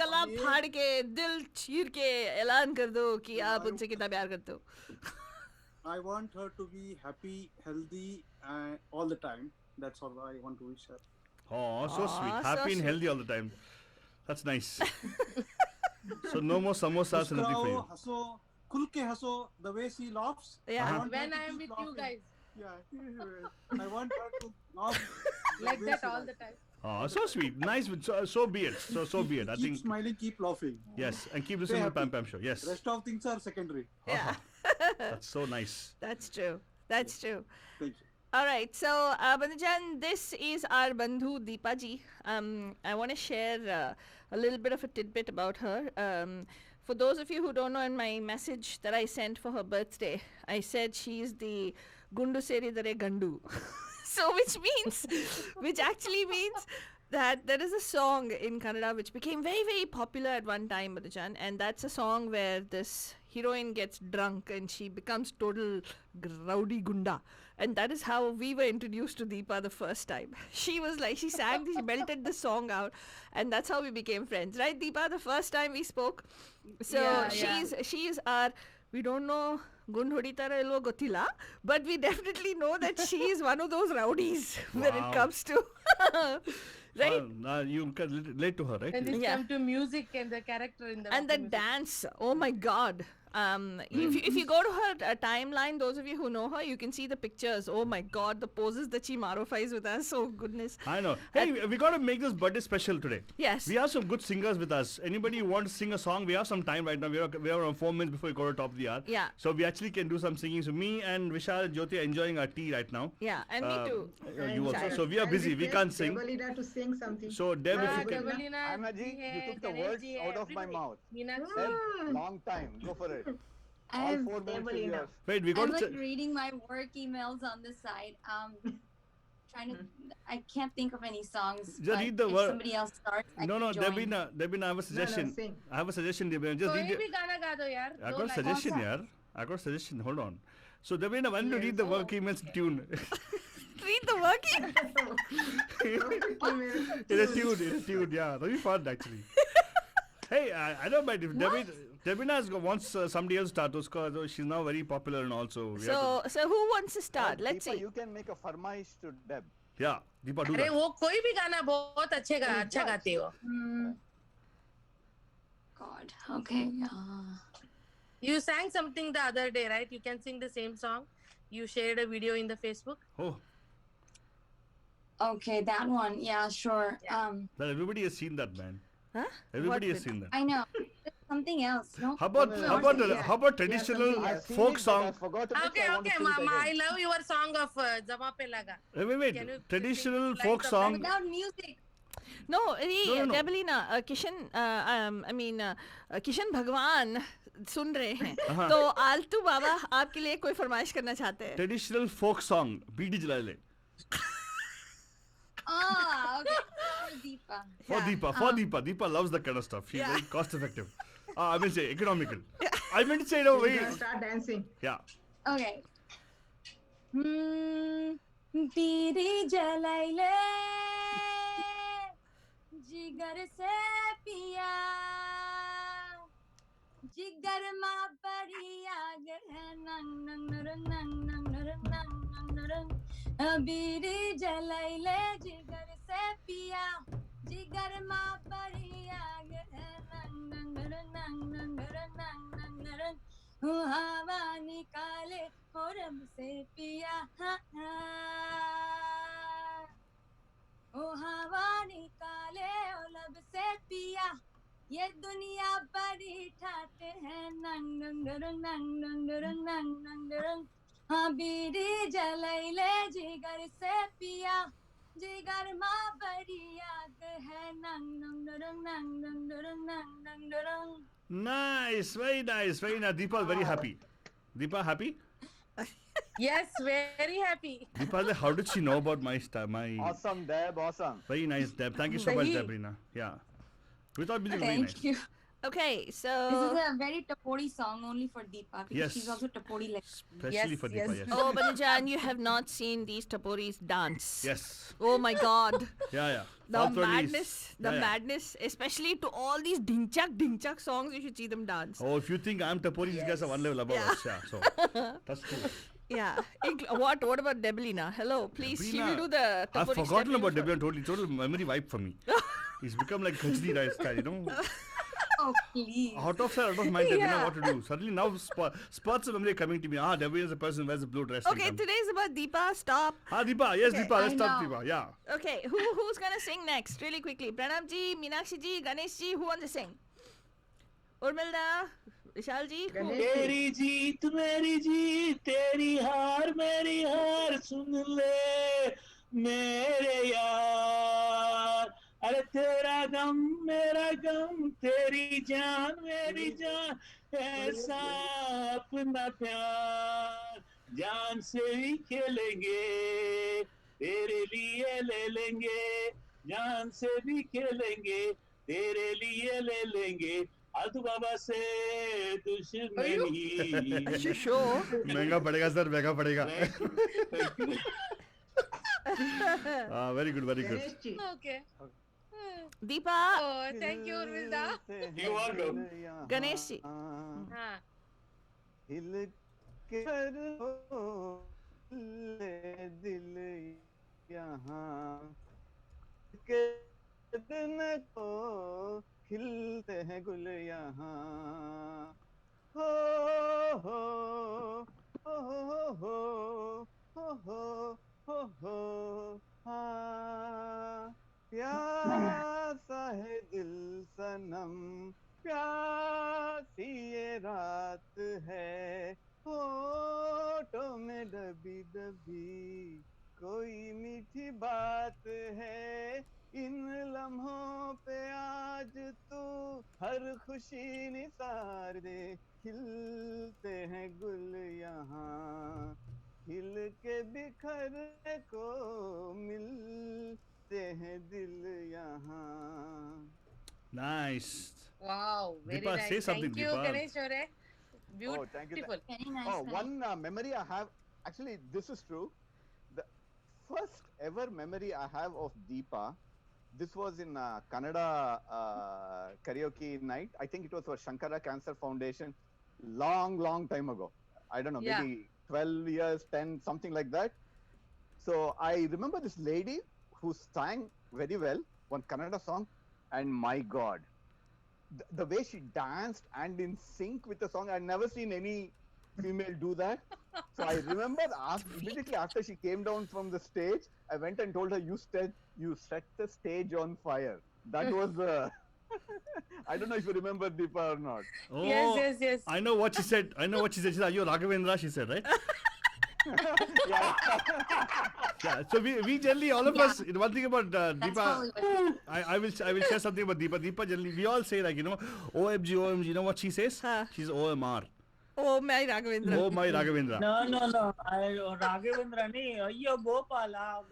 गला फाड़ के दिल चीर के ऐलान कर दो कि आप उनसे कितना प्यार करते हो. I want her to be happy, healthy, all the time. That's all I want to wish her. Oh, so sweet. Happy and healthy all the time. That's nice. So no more samosas and nothing for you. Haso, khul ke haso, the way she laughs. Yeah. When I am with you guys. Yeah. I want her to laugh like that all the time. Oh, so sweet. Nice. So be it. So be it. I Keep think. smiling, keep laughing. Yes, and keep listening to the Pam Pam show. Yes. Rest of things are secondary. Yeah. That's so nice. That's true. That's true. Thank you. All right, so Bandhujan, this is our Bandhu Deepa ji. I want to share a little bit of a tidbit about her. For those of you who don't know, in my message that I sent for her birthday, I said she's the Gundu Seri Dare Gandu. So which actually means that there is a song in Kannada which became very, very popular at one time, Bandhujan, and that's a song where this heroine gets drunk and she becomes total rowdy gunda. And that is how we were introduced to Deepa the first time. She was like, she sang, she belted the song out, and that's how we became friends. Right, Deepa, the first time we spoke? So she's our, we don't know Gundhodi tara ilvo gotilla, but we definitely know that she is one of those rowdies when it comes to... Right? You can relate to her, right? And it's come to music and the character in the and the dance. Oh my God. If you go to her timeline, those of you who know her, you can see the pictures. Oh my God, the poses that she marifies with us. Oh goodness. I know. Hey, we got to make this birthday special today. Yes. We have some good singers with us. Anybody who wants to sing a song? We have some time right now. We are on 4 minutes before we go to top of the hour. Yeah. So we actually can do some singing. So me and Vishal and Jyoti are enjoying our tea right now. Yeah, and me too. You also. So we are busy. We can't sing. Debalina to sing something. So Deb, if you can. Anna ji, you took the words out of my mouth. Said long time. Go for it. All 4 minutes is yours. Wait, we I'm got like to. reading my work emails on the side. Trying to. I can't think of any songs. Just but read the if word. somebody else starts, I No, can join. Debina, I have a suggestion. sing. I have a suggestion, Debina. Just कोई read भी गाना गा दो यार. I got a suggestion, yaar. I got a suggestion. Hold on. So Debina, why don't you read the work emails in tune? Read the working. In a tune, yeah. That'll be fun, actually. Hey, I don't mind if Debina wants somebody else to start those calls. She's now very popular and also. So who wants to start? Let's Deepa, see. you can make a farmaish to Deb. Yeah, Deepa, do अरे that. वो कोई भी गाना बहुत अच्छा गाते हो. God. Okay. You sang something the other day, right? You can sing the same song. You shared a video in the Facebook. Oh, Okay, that one. Yeah, sure. well, everybody has seen that, man. Huh? Everybody has seen that. I know. There's something else. No. How about traditional folk song? Okay. I love your song of Zama Pe Laga. Wait. Can you Traditional sing folk like song. Without music. No, No. Debelina, Kishan भगवान सुन रहे हैं. हाँ. तो आलतू बाबा आपके लिए कोई फरमाइश करना चाहते हैं. Traditional folk song. बीड़ी जला ले. Okay. For Deepa. For Deepa. Deepa loves that kind of stuff. She's very cost effective. I mean, say economical. I meant to say no way. Start dancing. Yeah. Okay. बीड़ी जलाइले जिगर से पिया जिगर माँ बड़ी आग है नंग नंग नरंग नंग नंग नरंग नंग नंग नरंग बीड़ी जलाइले जिगर से पिया जिगर माँ बड़ी आग है नंग नंग नरंग नंग नंग नरंग नंग नंग नरंग हवा निकाले और हमसे पिया ओ हवा निकाले और लब से पिया ये दुनिया बड़ी ठाट है नंग नंग नंग नंग नंग नंग नंग नंग हाँ बीड़ी जलाइले जिगर से पिया जिगर माँ बड़ी आग है नंग नंग नंग नंग नंग नंग नंग नंग. Nice, very nice. Deepa, very happy. Deepa, happy? Yes, very happy. Deepa, how did she know about my Awesome, Deb, awesome. Very nice, Deb. Thank you so much, Debrina. Yeah. We thought music was very nice. Thank you. Okay, so This is a very Tapodi song only for Deepa because Yes. she's also Tapodi like. Especially for Deepa, yes. oh Banujan, you have not seen these Taporis dance. Yes. Oh my God. Yeah. The False release. madness, the Yeah. madness, especially to all these dingchak songs, you should see them dance. Oh, if you think I'm Tapori, these guys are one level above us. Yeah, so that's true. Yeah. What about Debelina? Hello, please. She will Debrina, do the I've Tapori forgotten step about in for- Debrina. Total memory wipe for me. He's become like Khajdi rice guy, you know. Oh please. Out of sight, out of mind, Debrina, Yeah. what to do. Suddenly now spots of memory are coming to me. Debrina is the person who wears the blue dress. Okay, today's about Deepa. Stop. Deepa, yes, Okay, Deepa, let's I start know. Deepa, yeah. Okay, who's gonna sing next? Really quickly. Pranab ji, Meenakshi ji, Ganesh ji, who wants to sing? Urmilda, Vishal ji. Who? तेरी जीत मेरी जीत तेरी हार मेरी हार सुन ले मेरे यार अरे तेरा गम मेरा गम तेरी जान मेरी जान ऐसा अपना प्यार जान से ही खेलेंगे तेरे लिए ले लेंगे जान से भी खेलेंगे तेरे लिए ले लेंगे आलतू बाबा से दुश्मनी Sure. महंगा पड़ेगा सर, महंगा पड़ेगा. Very good, very good. Ganesh ji. Okay. Deepa, Oh, thank you, Urmilda. You are welcome. Ganesh ji. हाँ. हिल के हो ले दिल यहाँ के दिन को खिलते हैं गुल यहाँ ho ho ho ho ho ho ho ho हाँ प्यासा है दिल सनम प्यासी ये रात है होठों में दबी दबी कोई मीठी बात है इन लम्हों पे आज तू हर खुशी निसार दे खिलते हैं गुल यहाँ खिल के बिखरने को मिलते हैं दिल यहाँ. Nice. Wow, very Deepa, nice. say something, Thank you, Deepa. Ganesh Ore. Oh, thank you. Beautiful. Very nice. Oh, Ganesh. one memory I have. Actually, this is true. The first ever memory I have of Deepa. This was in Kannada karaoke night. I think it was for Shankara Cancer Foundation. Long time ago. I don't know, Yeah. maybe 12 years, 10, something like that. So I remember this lady who sang very well one Kannada song, and my God, the way she danced and in sync with the song, I'd never seen any female do that. So I remember immediately after she came down from the stage, I went and told her, you set the stage on fire. That was the... I don't know if you remember Deepa or not. Oh, Yes. I know what she said. She said, "Are you Raghavendra?" She said, right? Yeah. Yeah. So we generally, all of us, one thing about That's Deepa, probably what I will share something about Deepa. Deepa generally, we all say like, OMG. You know what she says? Huh. She's OMR. Oh my Raghavendra. Oh my Raghavendra. No. Raghavendra nahi. Ayyo Gopala.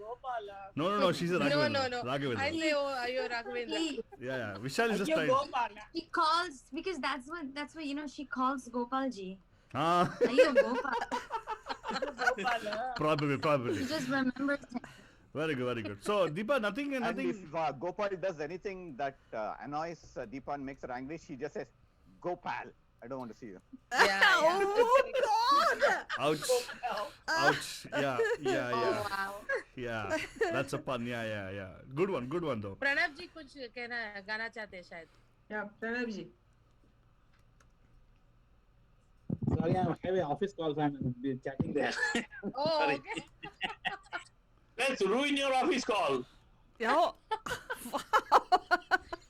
No. She's a Raghavendra. No. Raghavendra. I say, oh, Ayo Raghavendra. Yeah. Vishal is just Ayyo trying. Gopala. she calls because that's what she calls Gopalji. Ah, Ayyo Gopal. Gopala. probably. She just remembers him. Very good. So Deepa, nothing. And if Gopal does anything that annoys Deepa and makes her angry, she just says, "Gopal, I don't want to see you." Yeah. Oh God. Ouch. Yeah. Oh, wow. Yeah. That's a pun. Yeah. Good one though. Pranav जी कुछ गाना चाहते हैं शायद. Yeah, Pranav ji. Sorry, I'm having office calls. I'm chatting there. Oh, Sorry. okay. Let's ruin your office call. Yeah.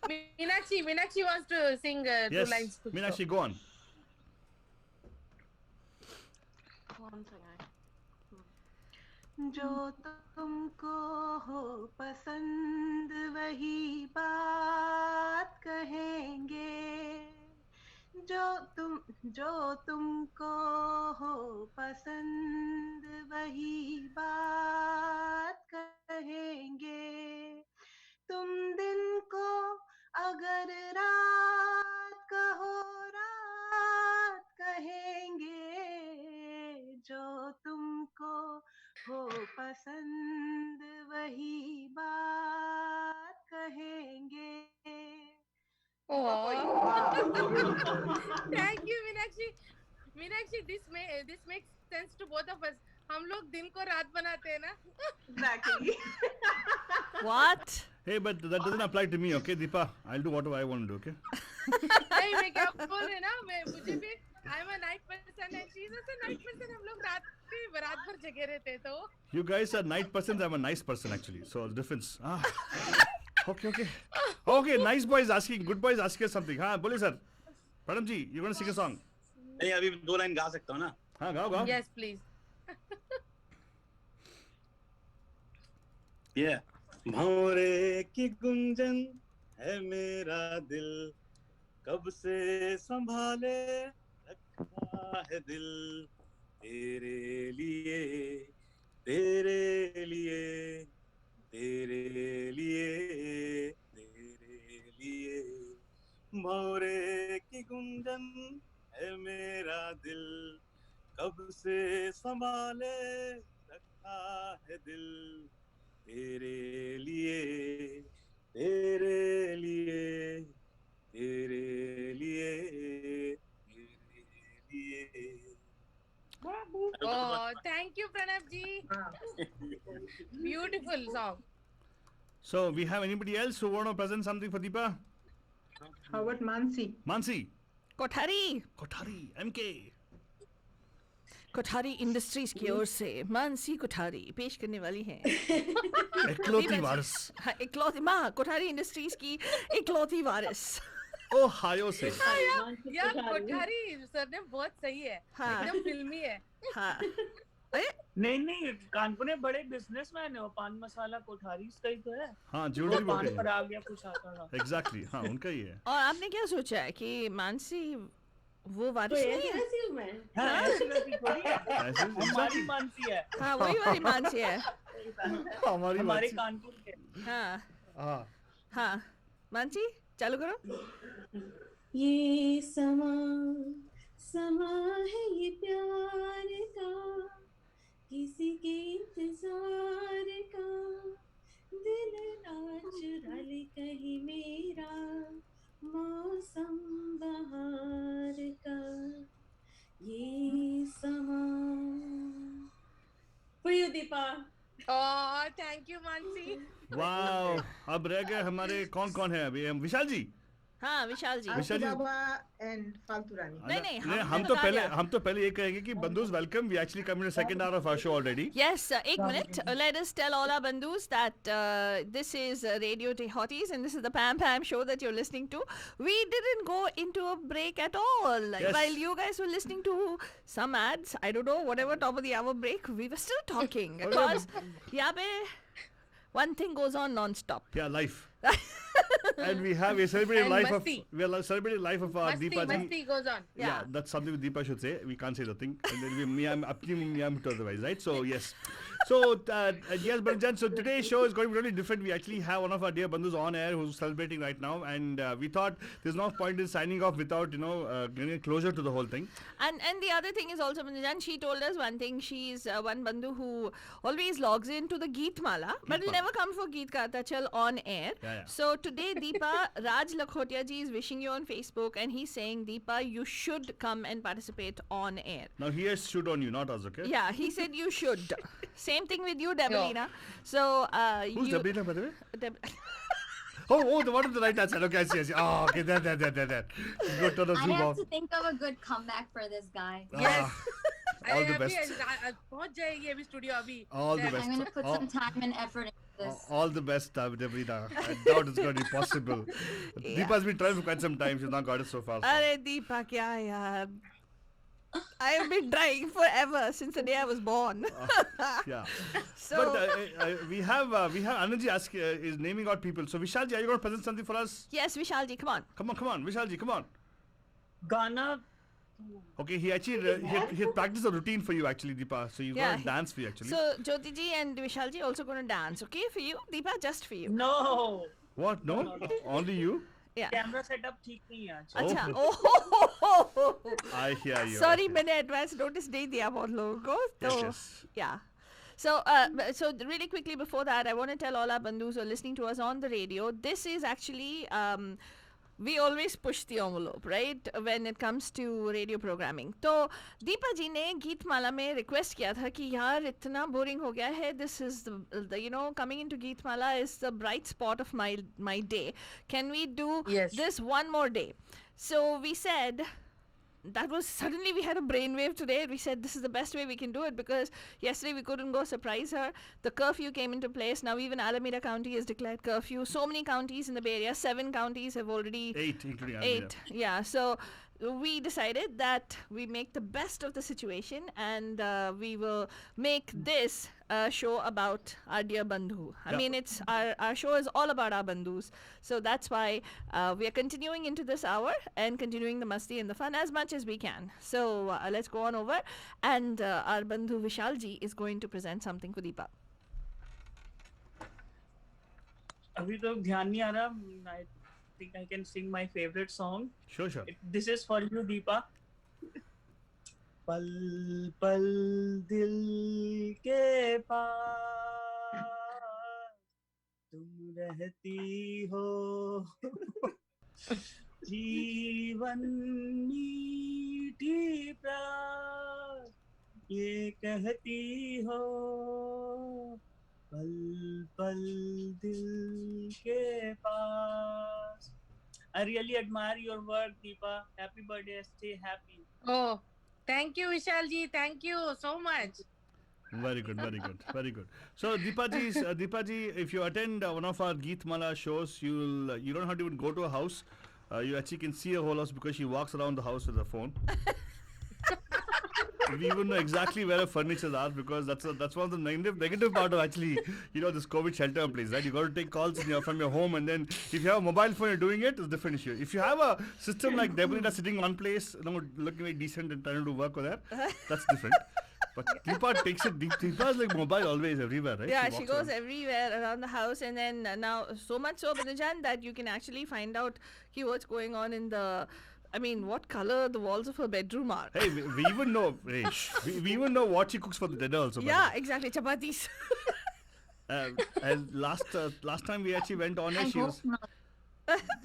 Meenakshi wants to sing two Yes. lines. Meenakshi, go on. जो तुमको हो पसंद वही बात कहेंगे जो तुमको हो पसंद वही बात कहेंगे तुम दिन को अगर रात कहो रात कहेंगे जो तुमको हो पसंद वही बात कहेंगे. Oh. Thank you, Meenakshi, this makes sense to both of us. हम लोग दिन को रात बनाते हैं ना. Exactly. What? Hey, but that doesn't apply to me, okay, Deepa? I'll do whatever I want to do, okay? नहीं मैं क्या बोल रही ना मुझे भी I'm a night person and she's also a night person. हम लोग रात भर जगे रहते हैं तो. You guys are night persons. I'm a nice person actually. So the difference. Okay. Nice boy is asking. Good boy is asking us something. हाँ बोलिए sir. Pranam ji, you're gonna sing a song. नहीं अभी 2 line गा सकता हूँ ना. हाँ गाओ. Yes, please. Yeah. भंवरे की गुंजन है मेरा दिल कब से संभाले रखा है दिल तेरे लिए तेरे लिए तेरे लिए तेरे लिए भंवरे की गुंजन है मेरा दिल कब से संभाले रखा है दिल तेरे लिए तेरे लिए तेरे लिए तेरे लिए. Oh, thank you, Pranav ji. Beautiful song. So we have anybody else who want to present something for Deepa? How about Mansi? Mansi, Kothari MK Kothari industries की ओर से मानसी कोठारी पेश करने वाली हैं इकलौती वारिस हाँ, इकलौती माँ कोठारी इंडस्ट्रीज की इकलौती वारिस ओहायो से। यार कोठारी सरनेम बहुत सही है, एकदम फिल्मी है। हाँ नहीं कानपुर में बड़े बिजनेसमैन है, वो पान मसाला कोठारी का ही तो है। हाँ ज्वेलरी पान पर आ गया कुछ आता था। एग्जैक्टली हाँ उनका ही है। और आपने क्या सोचा है कि मानसी वो वारिस नहीं है? हमारी मानसी है। हाँ वही वाली मानसी है हमारे कानपुर के। हाँ हाँ मानसी चालू करो। ये समा है ये प्यार का, किसी के इंतजार का, दिल ना चुरा ले कहीं मेरा, मौसम बहार का, ये समा। For you, Deepa. Oh, thank you, Mansi. Wow अब रह गए हमारे कौन है अभी विशाल जी। हाँ विशाल जी बाबा एंड फालतू रानी। नहीं हम तो पहले ये कहेंगे कि बंधुस welcome, we actually come in second hour of our show already. Yes, एक minute. Let us tell all our bandus that this is Radio Hotties and this is the Pam Pam show that you're listening to. We didn't go into a break at all. Yes. While you guys were listening to some ads, I don't know, whatever top of the hour break, we were still talking because यहाँ पे one thing goes on non-stop. Yeah, life. And we have a celebrated life of celebrated life of Deepa ji. Masti goes on. Yeah, that's something Deepa should say. We can't say the thing. And then we otherwise, right? So yes. So yes, Banjan. So today's show is going to be really different. We actually have one of our dear bandhus on air who's celebrating right now, and we thought there's no point in signing off without getting a closure to the whole thing. And the other thing is also Banjan. She told us one thing. She's one bandhu who always logs into the Geet Mala, but will never come for Geet Karta Chal on air. Yeah. So today, Deepa, Raj Lakhotia ji is wishing you on Facebook, and he's saying, Deepa, you should come and participate on air. Now he has shoot on you, not us, okay? Yeah, he said you should. Same thing with you, Debelina. So who's Debelina, by the way? Oh, the one on the right hand side. Okay, I see. Oh, okay, there. Go to the I zoom have off. to think of a good comeback for this guy. Yes. All the best. पहुंच जाएगी अभी studio अभी. All the best. I'm going to put some time and effort into this. All the best, Debrina. I doubt it's going to be possible. Deepa's been trying for quite some time. She's not got it so far. Arey Deepa, kya yaar? I have been trying forever since the day I was born. Yeah. So but we have Anandji is naming out people. So Vishalji, are you going to present something for us? yes, Vishalji, come on. Come on, Vishalji, come on. गाना Okay, he actually he practiced a routine for you actually, Deepa. So he's going to dance for you actually. So Jyoti ji and Vishalji also going to dance, okay, for you, Deepa, just for you. No. What? No? Only you? Yeah. Camera setup ठीक नहीं है आज। अच्छा oh. I hear you. Sorry, मैंने advance notice नहीं दिया बहुत लोगों को तो Yes. yeah. So so really quickly before that, I want to tell all our bandhus who are listening to us on the radio, this is actually we always push the envelope, right, when it comes to radio programming. तो दीपा जी ने गीत माला में request किया था कि यार इतना boring हो गया है, this is the coming into Geet Mala is the bright spot of my day. Can we do this one more day? So we said, that was suddenly we had a brainwave today. We said this is the best way we can do it because yesterday we couldn't go surprise her. The curfew came into place. Now even Alameda County has declared curfew. So many counties in the Bay Area, 7 counties have already... 8, including Alameda. 8, yeah. So we decided that we make the best of the situation and we will make this a show about our dear bandhu. I mean, it's our show is all about our bandhus. So that's why we are continuing into this hour and continuing the masti and the fun as much as we can. So let's go on over and our bandhu Vishalji is going to present something for Deepa. अभी तो ध्यान नहीं आ रहा. I think I can sing my favorite song. Sure. This is for you, Deepa. पल पल दिल के पास तुम रहती हो, जीवन मीठी प्यास ये कहती हो, पल पल दिल के पास. I really admire your work, Deepa. Happy birthday. Stay happy. Oh, thank you, Vishal ji. Thank you so much. Very good, very good, very good. So Deepa ji, if you attend one of our Geet Mala shows, you don't have to even go to a house. You actually can see a whole house because she walks around the house with her phone. We even know exactly where her furniture are because that's one of the negative part of actually this COVID shelter place, right? You got to take calls from your home, and then if you have a mobile phone, you're doing it. It's a different issue. If you have a system like Deborah sitting one place, looking very decent and trying to work with that, that's different. But Deepa takes it. Deepa's like mobile always everywhere, right? Yeah, she goes everywhere around the house, and then now so much so, Banajan, that you can actually find out what's going on in the. I mean, what color the walls of her bedroom are. Hey, we even know. We even know what she cooks for the dinner also. Yeah, exactly. Chapatis. And last time we actually went on air, she was.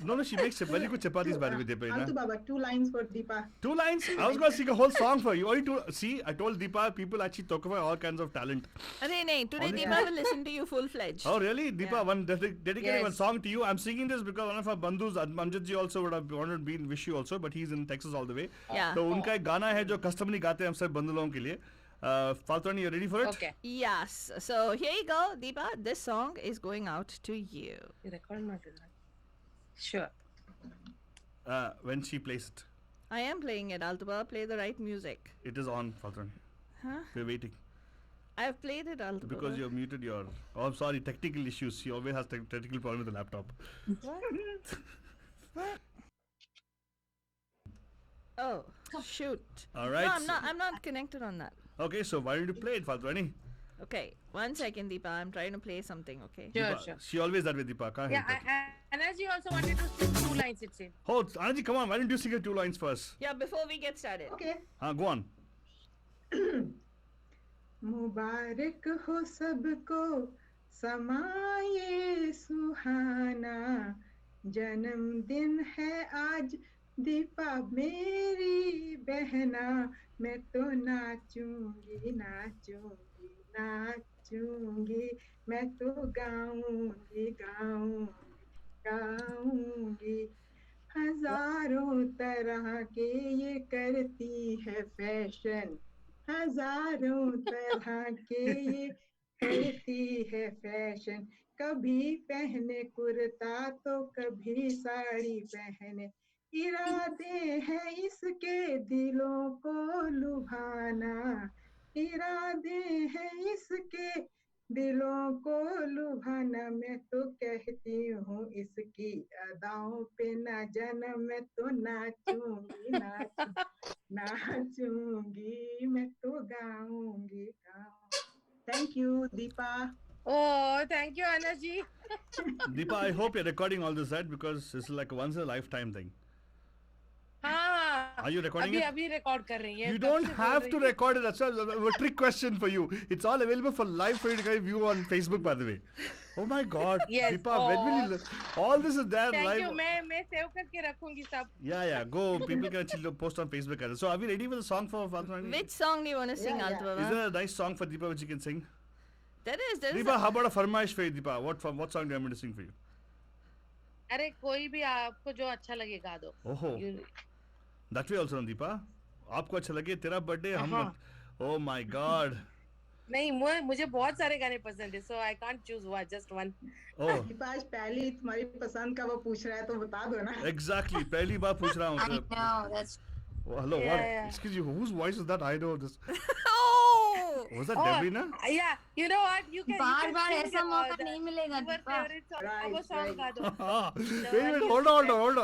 No, she makes very good chapatis by the way, Deepa. Altu Baba, 2 lines for Deepa. 2 lines? I was going to sing a whole song for you. Only 2. See, I told Deepa, people actually talk about all kinds of talent. Today Deepa will listen to you full-fledged. Oh, really? Deepa, one dedicated one song to you. I'm singing this because one of our bandhus, Amjad ji, also would have wanted to wish you also, but he's in Texas all the way. Yeah. So, unka ek gana hai jo customly gaate hain hum sab bandhu logon ke liye. Faltani, you ready for it? Okay. Yes. So here you go, Deepa. This song is going out to you. Sure. When she plays it. I am playing it, Altuba. Play the right music. It is on, Faltani. Huh? We're waiting. I've played it, Altuba. Because you've muted your... Oh, I'm sorry, technical issues. She always has technical problem with the laptop. What? Oh, shoot. All right. No, I'm not connected on that. Okay, so why don't you play it, Faltani? Okay, 1 second, Deepa. I'm trying to play something, okay? Sure. She always that way, Deepa. Can't Yeah, help it. Anaji also wanted to sing 2 lines, it seems. Oh, Anaji, come on. Why don't you sing your 2 lines first? Yeah, before we get started. Okay. Go on. मुबारक हो सबको समाये सुहाना जन्मदिन है आज दीपा मेरी बहना मैं तो नाचूंगी मैं तो गाऊंगी हजारों तरह के ये करती है फैशन हजारों तरह के ये करती है फैशन कभी पहने कुर्ता तो कभी साड़ी पहने इरादे हैं इसके दिलों को लुभाना इरादे हैं इसके दिलों को लुभाना मैं तो कहती हूँ इसकी अदाओं पे ना जाना मैं तो नाचूंगी मैं तो गाऊंगी Thank you, Deepa. Oh, thank you, Anaji. Deepa, I hope you're recording all this, right? Because this is like a once in a lifetime thing. Are you recording it? अभी record कर रही हैं. You don't have to record it. That's a trick question for you. It's all available for live for you to view on Facebook, by the way. Oh my God, yes. Deepa, when will you? All this is there Thank live. you. मैं save करके रखूंगी सब. Yeah. Go. People can actually post on Facebook. So, are we ready for the song for Faltani? Which song do you want to sing, Altuba? Is there a nice song for Deepa which you can sing? There is. Deepa, how about a farmaish for you, Deepa? What song do you want me to sing for you? अरे कोई भी आपको जो अच्छा लगे गा दो. Oh. That way also, Deepa. आपको अच्छा लगे तेरा बर्थडे हम. Oh my God. नहीं मुझे बहुत सारे गाने पसंद है, so I can't choose just one. Oh. Deepa आज पहली तुम्हारी पसंद का वो पूछ रहा है तो बता दो ना. Exactly. पहली बार पूछ रहा हूँ. I know that's. Oh, hello. Yeah, what? yeah. Excuse you. Whose voice is that? I know this. Oh. Was that Debrina? Yeah. You know what? You can. बार ऐसा मौका नहीं मिलेगा दीपा. वो song गा दो. Wait. Hold on.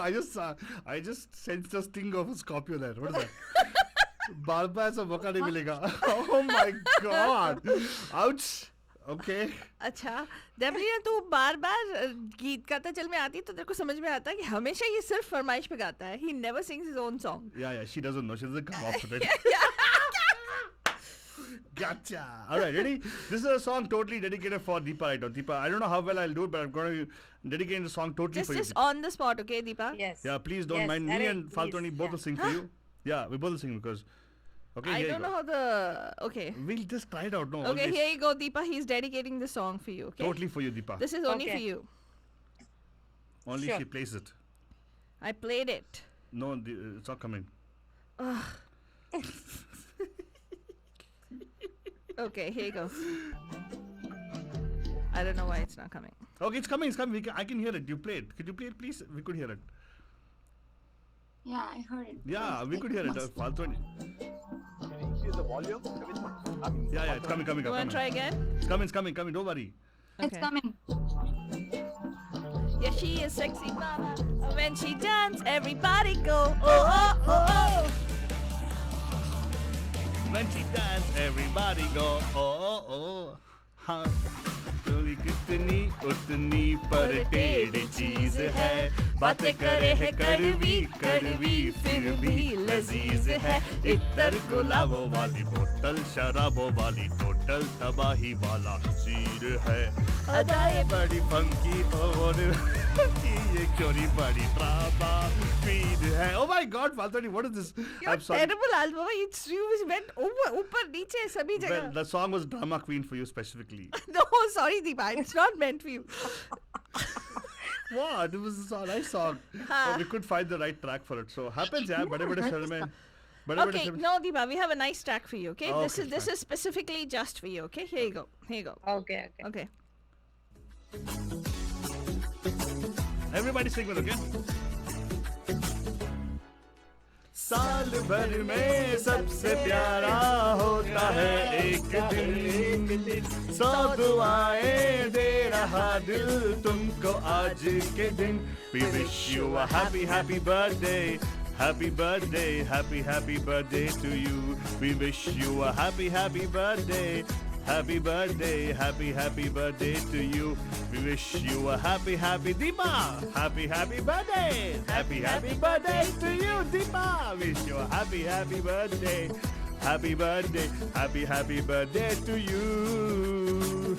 I just sensed a sting of a scorpio there. What is that? बार ऐसा मौका नहीं मिलेगा. Oh my God. Ouch. Okay. अच्छा डेब्रिना तू बार-बार गीत गाता चल में आती तो तेरे को समझ में आता है कि हमेशा ये सिर्फ फरमाइश पे गाता है. He never sings his own song. Yeah. She doesn't know. She doesn't come off with it. Gotcha. All right, ready? This is a song totally dedicated for Deepa right now. Deepa, I don't know how well I'll do it, but I'm going to dedicate the song totally for you. Just on the spot, okay, Deepa? Yes. Yeah, please don't mind. Me and Faltoni both will sing for you. Yeah, we both will sing because. Okay, I here don't you know go. how the. Okay. We'll just try it out. No. Okay, always. here you go, Deepa. He's dedicating the song for you. Okay. Totally for you, Deepa. This is only for you. Only Sure. she plays it. I played it. No, it's not coming. Ugh. Okay, here you go. I don't know why it's not coming. Okay, it's coming. It's coming. I can hear it. You play it. Could you play it, please? We could hear it. Yeah, I heard it. Yeah, we could hear it. Faltu. Can you increase the volume? Yeah, it's coming. You want to try again? It's coming. Don't worry. It's coming. Yeah, she is sexy mama. When she dance, everybody go, oh, oh, oh, oh. When she dance, everybody go, oh, oh, oh. हाँ थोड़ी कितनी उतनी पर टेढ़ी चीज है बातें करे है कड़वी कड़वी फिर भी लजीज है इतर गुलाबों वाली बोतल शराबों वाली टोटल तबाही वाला चीर है अदाएं बड़ी फंकी और ये चोरी बड़ी ड्रामा फीड है Oh my God, Faltani, what is this? You're terrible, Alba. It's you went over, ऊपर नीचे सभी जगह. Well, the song was Drama Queen for you specifically. No, sorry, Deepa. It's not meant for you. What? It was a nice song. But we could find the right track for it. So happens, yeah. Bade shahar mein. Okay, no, Deepa, we have a nice track for you. Okay, Oh, this is specifically just for you. Okay, here you go. Okay. Everybody sing it, okay? साल भर में सबसे प्यारा होता है एक दिन 100 दुआएं दे रहा दिल तुमको आज के दिन We wish you a happy happy birthday Happy birthday, happy birthday to you We wish you a happy happy birthday Happy birthday, happy birthday to you. We wish you a happy Deepa. Happy birthday. Happy birthday to you, Deepa. Wish you a happy birthday. Happy birthday to you.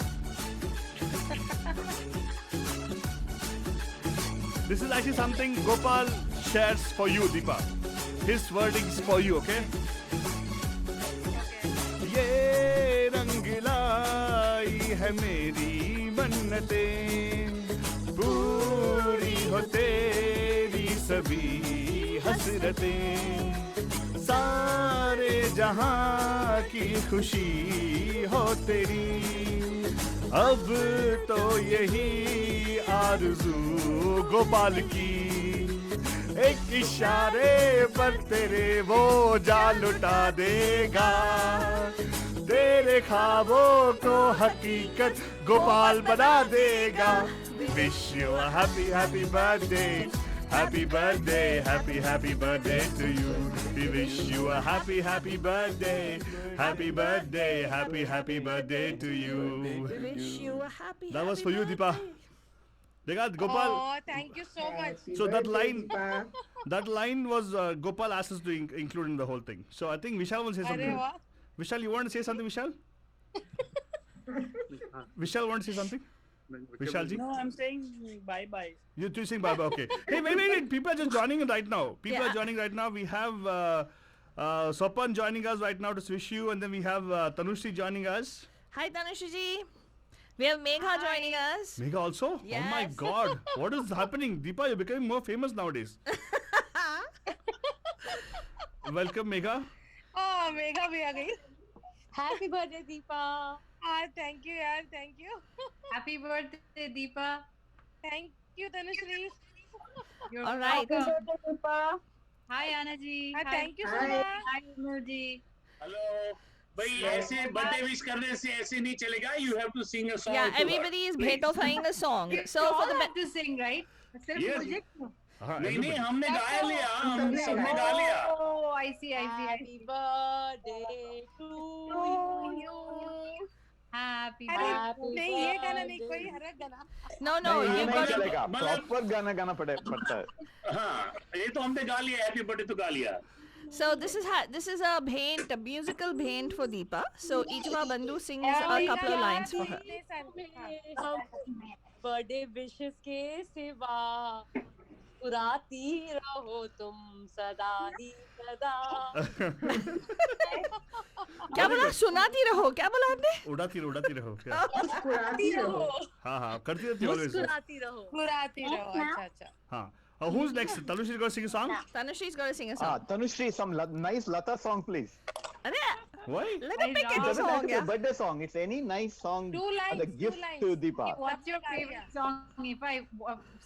This is actually something Gopal shares for you, Deepa. His wordings for you, okay? ये रंग लाई है मेरी मन्नतें पूरी हो तेरी सभी हसरतें सारे जहां की खुशी हो तेरी अब तो यही आरज़ू गोपाल की एक इशारे पर तेरे वो जाल लुटा देगा तेरे ख्वाबों को हकीकत गोपाल बना देगा Wish you a happy birthday Happy birthday to you We wish you a happy birthday Happy birthday to you We wish you a happy That was for you, Deepa. Gopal. Oh, thank you so much. So that line was Gopal asked us to include in the whole thing. So I think Vishal will say something. Vishal, you want to say something, Vishal? Vishal want to say something? Vishalji? No, I'm saying bye-bye. You're saying bye-bye, okay. Hey, wait. People are just joining in right now. Are joining right now. We have Sopan joining us right now to wish you. And then we have Tanushri joining us. Hi, Tanushri. We have Megha joining us. Megha also? Yes. Oh my God. What is happening? Deepa, you're becoming more famous nowadays. Welcome, Megha. Oh, Megha bhi aa gayi. Happy birthday, Deepa. Thank you, yaar. Thank you. Happy birthday, Deepa. Thank you, Tanushri. You're All right. welcome. Happy birthday, Deepa. Hi, Anna ji. Thank you so much. Hi, Anil ji. Hello. भाई ऐसे birthday wish करने से ऐसे नहीं चलेगा you have to sing a song Yeah, everybody is bhetofying a song. So you for all the have to sing, right? सिर्फ Yes. मुझे नहीं हमने गा लिया हम सबने गा लिया Oh, I see. Happy birthday to you. Happy अरे नहीं ये गाना नहीं कोई हर गाना No, you got to चलेगा प्रॉपर गाना गाना पड़ता है हाँ ये तो हमने गा लिया हैप्पी बर्थडे तो गा लिया So this is a bhaint, a musical bhaint for Deepa. So each of our bandhu sings a couple of lines for her. Birthday wishes के सिवा उड़ाती रहो तुम सदा ही सदा क्या बोला सुनाती रहो क्या बोला आपने उड़ाती रहो क्या मुस्कुराती रहो हाँ करती रहती always मुस्कुराती रहो अच्छा हाँ Who's next? Tanushri is going to sing a song? Tanushri is going to sing a song. Tanushri, some nice Lata song, please. Why? Let me pick It any doesn't have song. to be a birthday song. It's any nice song as a gift to Deepa. What's your favorite song? If I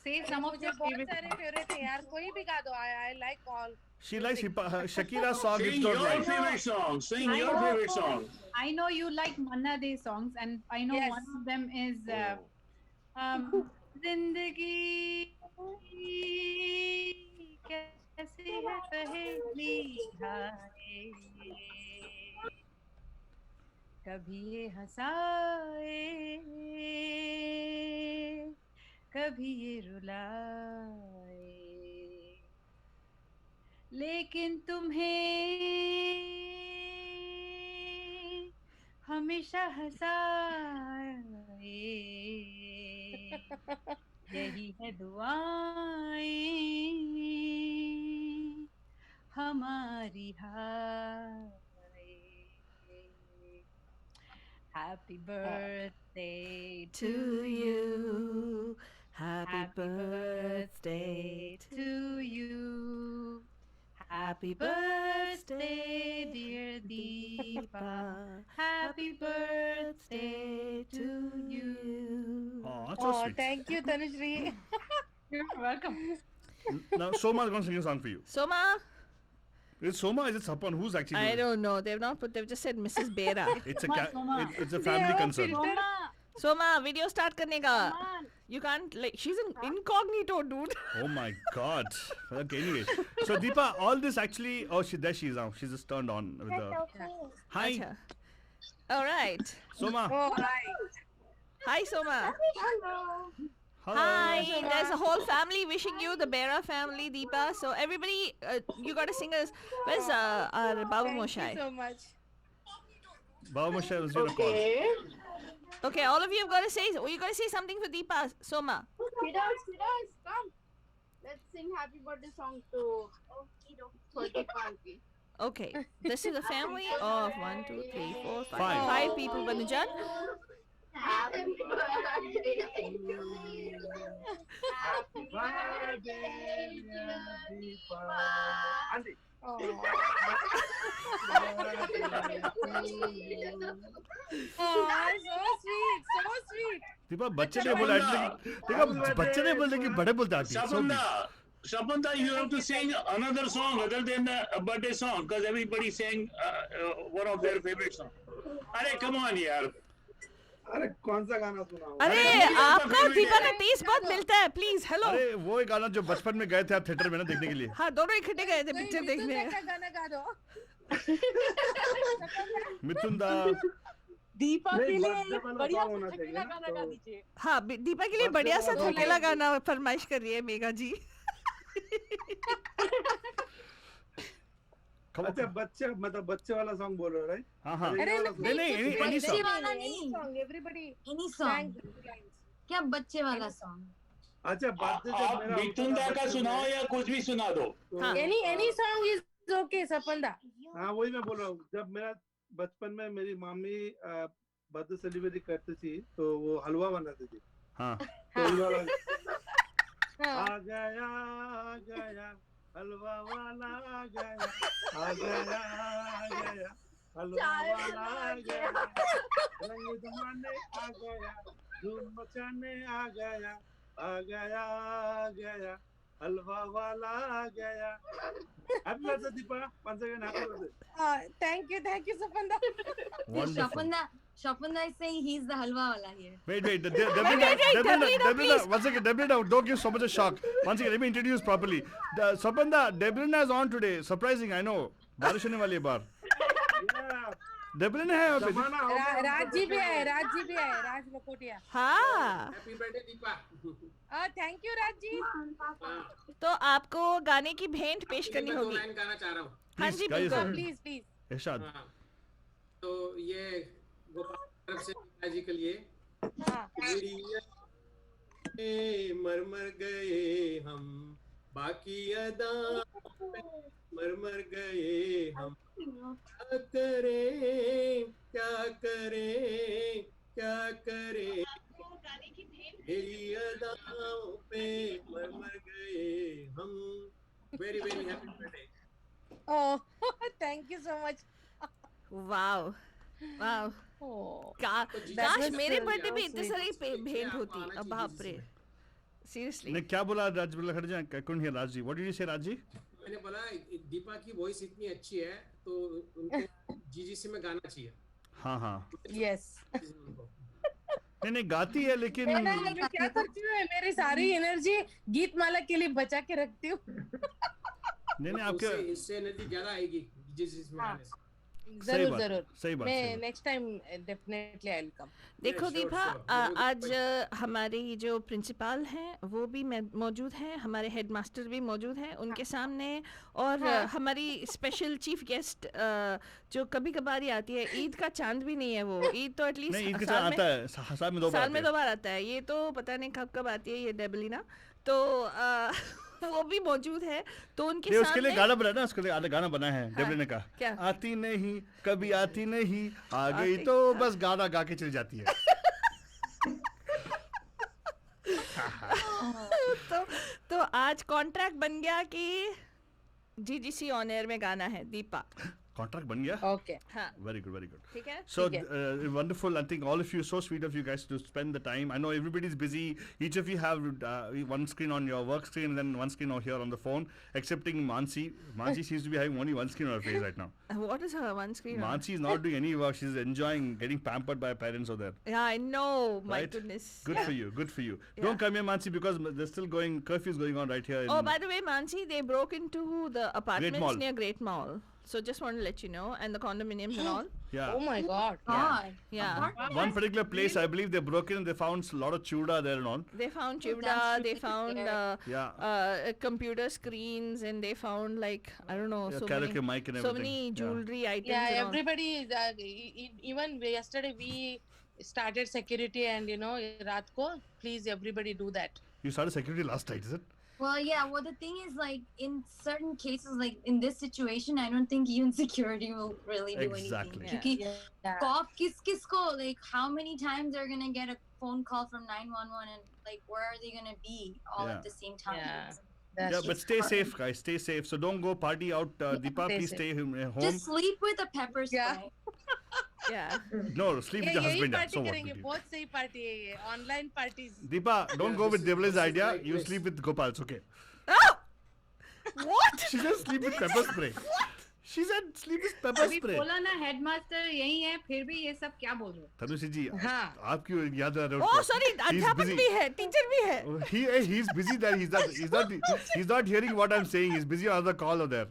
say some of मुझे your बहुत favorite सारे favourite है यार, कोई भी गा दो. I like all. She likes Shakira's song. Sing It's your not like. favorite song. Sing I your know- favorite song. I know you like Manna Day songs, and I know Yes. one of them is Zindagi कैसी है पहेली हाय, कभी ये हंसाए कभी ये रुलाए, लेकिन तुम्हें हमेशा हंसाए, यही है दुआएं हमारी हाय. Happy birthday To you, happy birthday to you. Happy birthday, dear Deepa. Happy birthday to you. Oh, that's so Oh, sweet. thank you, Tanushri. You're welcome. Now Soma is going to sing a song for you. Soma? Is it Soma or is it Sapan? Who's actually I doing it? don't know. They've not put. They've just said Mrs. Bera. It's a Soma. it's a family concern. Soma, video start करने का. You can't like. She's an incognito, dude. Oh my God. Okay, anyway. So Deepa, all this actually. Oh, there she is now. She's just turned on with the. Hi, Acha. All right. Soma. All right. Hi, Soma. Hello. Hello. Hi. There's a whole family wishing you, the Bera family, Deepa. So everybody, you got to sing us. Where's our Babu Thank Moshai? you so much. Baba Moshe was your call. Okay, all of you have got to say. You got to say something for Deepa, Soma. Kiddos, come. Let's sing happy birthday song to Deepa. Okay, this is a family of 1, 2, 3, 4, 5. Five. 5 people, Banujan. Happy birthday to you. Happy birthday, Deepa. Oh. So sweet, so sweet. Deepa बच्चे ने बोला देखा बच्चे ने बोला कि बड़े बोलते आती है. So Sapanda, Sapanda, you have to sing another song other than the birthday song because everybody sang one of their favorite songs. Arey, come on, yaar. अरे कौन सा गाना सुनाओ? अरे आपका और दीपा का टेस्ट बहुत मिलता है. Please hello. अरे वो एक गाना जो बचपन में गए थे आप थिएटर में ना देखने के लिए. हाँ दोनों इकट्ठे गए थे कोई पिक्चर मिथुन देखने. दा का गाना गा दो. मिथुन दा. दीपा के नहीं, लिए birthday वाला बढ़िया song होना सा चाहिए थकेला ना, गाना गा तो- दीजिए. हाँ दीपा के लिए बढ़िया सा थकेला गाना फरमाइश कर रही है मेघा जी. अच्छा बच्चे मतलब बच्चे वाला सॉन्ग बोल रहे हो राइट? हाँ हाँ. अरे नहीं नहीं any बच्चे song. वाला नहीं, song everybody any sang song. क्या बच्चे वाला सॉन्ग? अच्छा बर्थडे जब आप मेरा मिथुन दा का सुनाओ या कुछ भी सुना दो. हाँ. any song is okay, Sapanda. हाँ वही मैं बोल रहा हूँ. जब मेरा बचपन में मेरी मामी बर्थडे सेलिब्रेट करती थी तो वो हलवा बनाती थी. हाँ. तो हलवा आ गया हलवा वाला आ गया हलवा वाला आ गया रंग जमाने आ गया धूम मचाने आ गया हलवा वाला आ गया. Happy birthday Deepa. Once again happy birthday. Thank you, Sapanda. Wonderful. Shapanda is saying he's the halwa wala here. Wait, Debrina, please. One second, Debrina, don't give so much a shock. Once again, let me introduce properly. Sapanda, Debrina is on today. Surprising, I know. बारिश होने वाली है बाहर. Debrina है यहाँ पे. जमाना हो गया. राज जी भी है, राज लकोटिया. हाँ. Happy birthday Deepa. Thank you Raj ji. तो आपको गाने की भेंट पेश करनी मैं दो होगी. लाइन गाना चाह रहा हूँ. हाँ जी बिल्कुल. प्लीज. इरशाद. हाँ. तो ये गोपाल की तरफ से दीपा जी के लिए. मर गए हम बाकी अदा मर गए हम क्या करें मेरी अदाओं पे मर गए Oh, thank you so much. Wow. Wow. Oh, काश was मेरे so बर्थडे पे इतने sweet. सारी भेंट होती. अब बाप रे. Seriously. नहीं क्या बोला राज बोला खड़ जाए couldn't hear Raj ji. What did you say Raj ji? मैंने बोला दीपा की वॉइस इतनी अच्छी है तो उनको जीजीसी में गाना चाहिए। हाँ हाँ। Yes. नहीं गाती है लेकिन मैं क्या करती हूँ, मेरी सारी एनर्जी गीत माला के लिए बचा के रखती हूँ। नहीं आपके इससे एनर्जी ज्यादा आएगी जीजीसी में गाने से। जरूर जरूर सही बात मैं next time definitely I will come. देखो दीपा, आज हमारी जो प्रिंसिपल हैं वो भी मौजूद हैं, हमारे हेडमास्टर भी मौजूद हैं उनके सामने, और हमारी स्पेशल चीफ गेस्ट जो कभी कभार ही आती है, ईद का चांद भी नहीं है वो, ईद तो एटलीस्ट नहीं ईद के चांद आता है साल में 2 बार आता है, ये तो पता नहीं कब कब आती है ये डेबलिना, तो वो भी मौजूद है, तो उनके सामने उसके लिए गाना बना ना, उसके लिए गाना बना है डेबलिन ने कहा क्या? आती नहीं कभी आती नहीं, आ गई तो बस गाना गा के चली जाती है। तो आज कॉन्ट्रैक्ट बन गया कि जीजीसी ऑन एयर में गाना है दीपा। कॉन्ट्रैक्ट बन गया? ओके हाँ, वेरी गुड ठीक है। So wonderful. I think all of you so sweet of you guys to spend the time. I know everybody's busy. Each of you have one screen on your work screen and then one screen over here on the phone, excepting Mansi. Mansi seems to be having only one screen on her face right now. What is her one screen? Mansi is not doing any work. She's enjoying getting pampered by her parents over there. Yeah, I know. My Right? goodness. Good for you. Good for you. Don't come here, Mansi, because there's still curfew is going on right here. Oh, by the way, Mansi, they broke into the apartments Mall. near Great Mall. So just want to let you know, and the condominiums and all. Yeah. Oh my God. Yeah. One particular place, I believe they broke in and they found a lot of chuda there and all. They found chivda, they found computer screens, and they found like, I don't know, so karaoke mic and so everything. many jewelry items. Yeah, and all. everybody is even yesterday we started security, and रात को please everybody do that. You started security last night, is it? Well, yeah. Well, the thing is, like, in certain cases, like in this situation, I don't think even security will really do Exactly. anything. Yeah. Because cop kis ko, like, how many times they're gonna get a phone call from 911 and like, where are they gonna be all at the same time? Yeah. But stay safe, guys. Stay safe. So don't go party out, Deepa. Please stay home. Just sleep with a pepper spray. Yeah. No, sleep with your यही husband. party So what? करेंगे, बहुत सही party है ये, online parties. Deepa, don't go with Devla's idea. You sleep with Gopal. It's okay. Oh! What? She said sleep with pepper spray. She said sleep with pepper अभी spray. बोला ना headmaster यही है, फिर भी ये सब क्या बोल रहे हो? तनुश्री जी, हाँ. आपकी याद आ रहा है? Oh, sorry, अध्यापक भी है, teacher भी है. He's busy there. He's not hearing what I'm saying. He's busy on other call over there.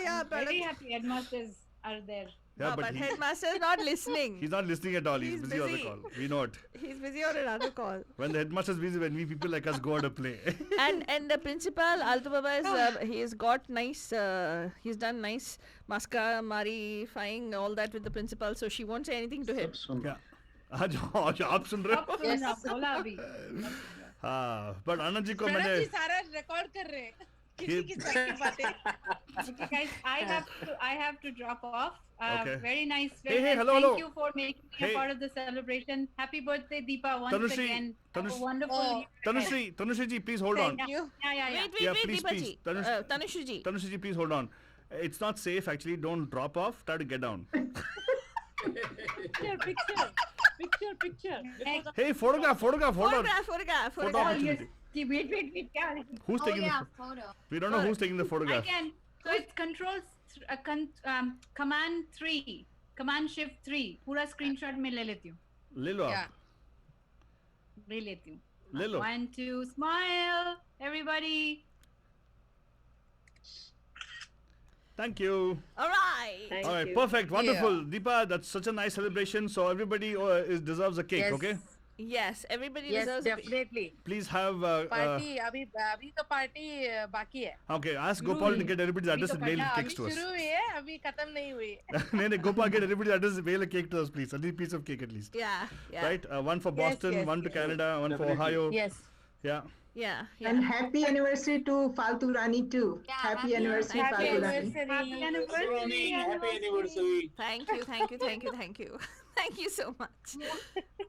Yeah, Very happy headmasters are there. Yeah, but he- headmaster is not listening. He's not listening at all. He's He's busy on the busy. call. We know it. He's busy on another call. When the headmaster's busy, when we people like us go out to play. and the principal Alto Baba is he's got nice he's done nice mascara marifying all that with the principal, so she won't say anything to him. क्या? आज आप सुन रहे हो? सुनना बोला अभी. हाँ, but Anand ji को प्रणव मैंने जी सारा रिकॉर्ड कर रहे हैं, किसी की सारी बातें. Okay, guys, I have to drop off. Okay. Very nice. Hey, Nice. hello, Thank hello. you for making me Hey. a part of the celebration. Happy birthday, Deepa, once Tanushree, again. Have a Tanush- wonderful Oh. year. Tanushri ji, please hold on. Thank you. Yeah. Wait, Yeah, wait, please, Deepa please. ji. Tanush- Tanushri ji. Tanushri ji, please hold on. It's not safe actually. Don't drop off. Try to get down. Picture. Hey, photograph. Hold on. Photograph. Photo opportunity. Wait. क्या? Who's Oh taking yeah, the photo. We don't know who's taking the I photograph. can. So it's command 3, command shift 3. पूरा screenshot में ले लेती हूँ. ले लो Yeah. आप. ले लेती हूँ. ले लो. 1, 2, smile, everybody. Thank you. All right. All right, perfect, wonderful. Deepa, that's such a nice celebration. So everybody deserves a cake, Yes. okay? Yes, everybody Yes, deserves definitely. Please have. Party अभी तो party बाकी है. Okay, ask Gopal to get everybody's address and mail अभी cakes to us. शुरू हुई है, अभी खत्म नहीं हुई. No, Gopal, get everybody's address, mail a cake to us, please. A little piece of cake at least. Yeah. Right? One for Yes, Boston, yes, one to yes. Canada, one for Ohio. Yes. Yeah. Yeah. And happy anniversary to Faltu Rani too. Yeah, happy happy anniversary, Happy Faltu Rani. anniversary. Happy anniversary. Thank you. Thank you so much.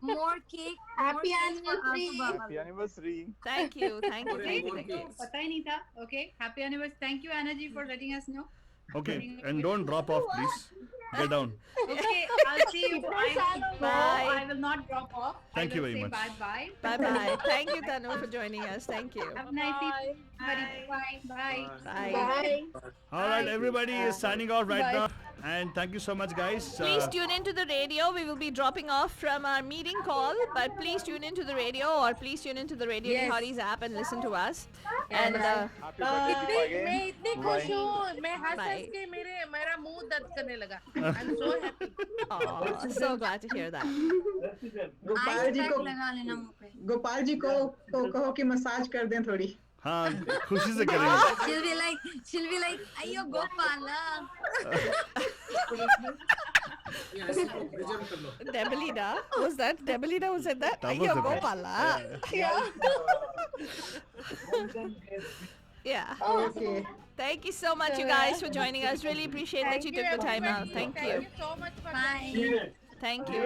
More cake. Happy more cake for anniversary. Alto Baba. Happy anniversary. Thank you. पता ही नहीं था. Okay, happy anniversary. Thank you, Anna ji, for letting us know. Okay, and don't drop off, please. Get down. Okay, I'll see you. Bye. I will not drop off. Thank you very much. Bye bye. Bye bye. Thank you, Tanu, for joining us. Thank you. Have a nice evening. Bye. Bye. Bye. All right, everybody is signing off right now. And thank you so much, guys. Please tune into the radio. We will be dropping off from our meeting call, but please tune into the radio, or please tune into the Radio Yes. Hotties app and listen to us. And मैं इतनी खुश हूँ, मैं हंस Bye. हंस के मेरा मुंह दर्द करने लगा. I'm so happy. Oh, so glad to hear that. Gopal ji को कहो कि मसाज कर दें थोड़ी. हाँ, खुशी से करेंगे. she'll be like, ayo Gopala. Debelina, was that Debelina who said that? That was Ayyo Debelina. Gopala. Yeah. Okay. Thank you so much, you guys, for joining us. Really appreciate that you took the time out. Thank you. So much for Bye. Thank you.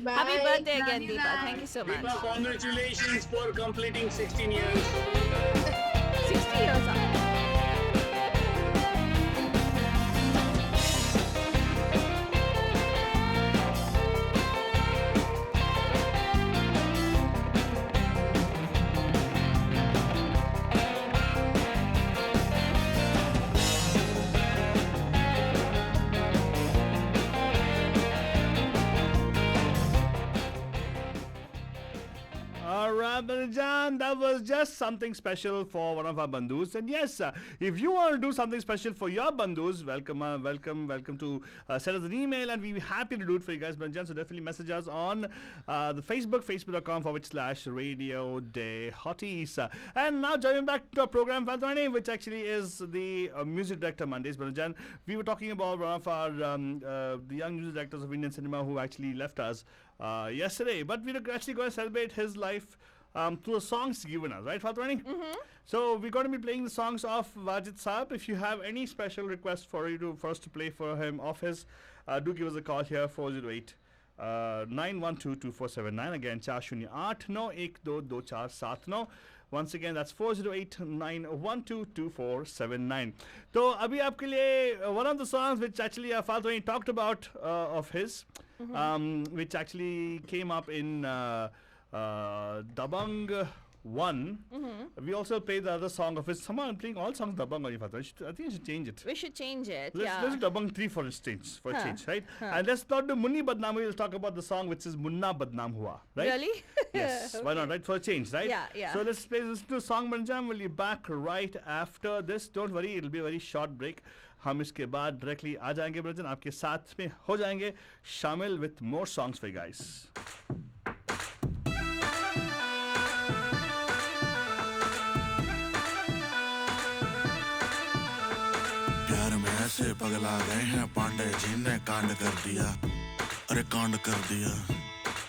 Happy birthday again, Deepa. Thank you so much. Deepa, congratulations for completing 16 years. 60 years up. Alright, Banajan, that was just something special for one of our bandhus. And yes, if you want to do something special for your bandhus, welcome to send us an email, and we'll be happy to do it for you guys, Banajan. So definitely message us on the facebook.com/Radio Day Hotties. And now joining back to our program, Fathwani, which actually is the Music Director Mondays, Banajan. We were talking about one of our the young music directors of Indian cinema who actually left us yesterday, but we're actually going to celebrate his life through the songs given us, right, Fathwani? So we're going to be playing the songs of Wajid Saab. If you have any special request for us to play for him of his, do give us a call here, 408 912-2479. Again, 408-912-2479. Once again, that's 408-912-2479. So, abhi aapke liye one of the songs which actually Fathwani talked about of his, which actually came up in Dabang 1. We also played the other song of his. Somehow I'm playing all songs Dabang on Fathwani. I think I should change it. We should change it. Let's do Dabang 3 for a change, right? And let's not do Munni Badnaam. We'll talk about the song which is Munna Badnaam Hua, right? Really? Yes. Why not, right? For a change, right? Yeah. So let's listen to song Banjam. We'll be back right after this. Don't worry, it'll be a very short break. हम इसके बाद directly आ जाएंगे ब्रजन आपके साथ में हो जाएंगे शामिल with more songs for you guys. प्यार में ऐसे पगला गए हैं पांडे जी ने कांड कर दिया अरे कांड कर दिया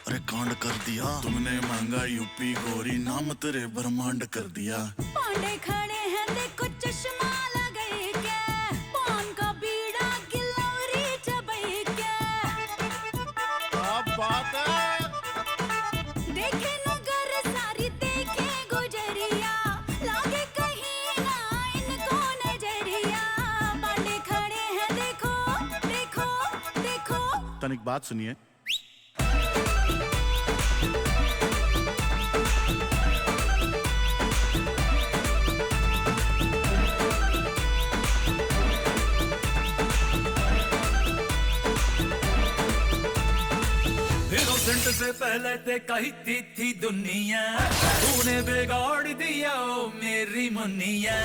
अरे कांड कर दिया तुमने मांगा यूपी गोरी नाम तेरे ब्रह्मांड कर दिया पांडे खड़े हैं देखो चश्मा लगाए के पान का बीड़ा गिलौरी चबाए के क्या बात है देखे नगर सारी देखे गुजरिया लागे कहीं ना इनको नजरिया पांडे खड़े हैं देखो देखो देखो तनिक बात सुनिए इनोसेंट से पहले ते कहती थी दुनिया तूने बिगाड़ दिया ओ मेरी मुनिया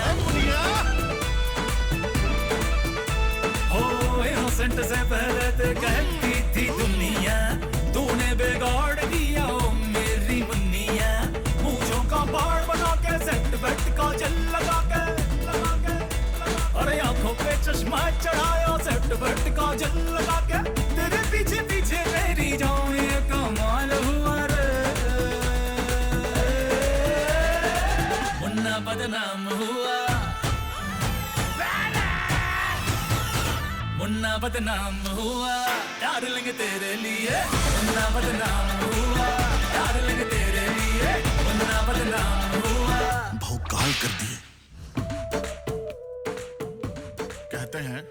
हो इनोसेंट से पहले ते कहती थी दुनिया तूने बिगाड़ दिया ओ मेरी मुनिया मूंछों का बाढ़ बना के सेट बेट का जल लगा के अरे आंखों पे चश्मा चढ़ाया सेट बेट का जल लगा के तेरे पीछे पीछे मेरी जान ये कमाल हुआ रे मुन्ना बदनाम हुआ मुन्ना बदनाम हुआ डार्लिंग तेरे लिए मुन्ना बदनाम हुआ डार्लिंग तेरे लिए मुन्ना बदनाम हुआ भौकाल कर दिए कहते हैं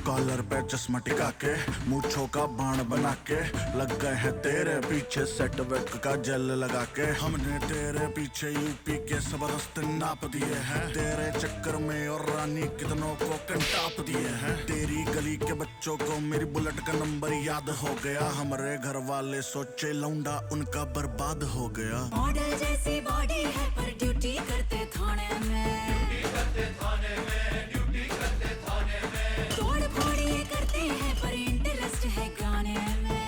कॉलर पे चश्मा टिका के मूंछों का बाण बना के लग गए हैं तेरे पीछे सेट वेट का जेल लगा के हमने तेरे पीछे यूपी के सब रास्ते नाप दिए हैं तेरे चक्कर में और रानी कितनों को कंटाप दिए हैं तेरी गली के बच्चों को मेरी बुलेट का नंबर याद हो गया हमारे घर वाले सोचे लौंडा उनका बर्बाद हो गया मॉडल जैसी बॉडी है पर ड्यूटी करते थाने में तोड़ फोड़ ये करते हैं पर इंटरेस्ट है गाने में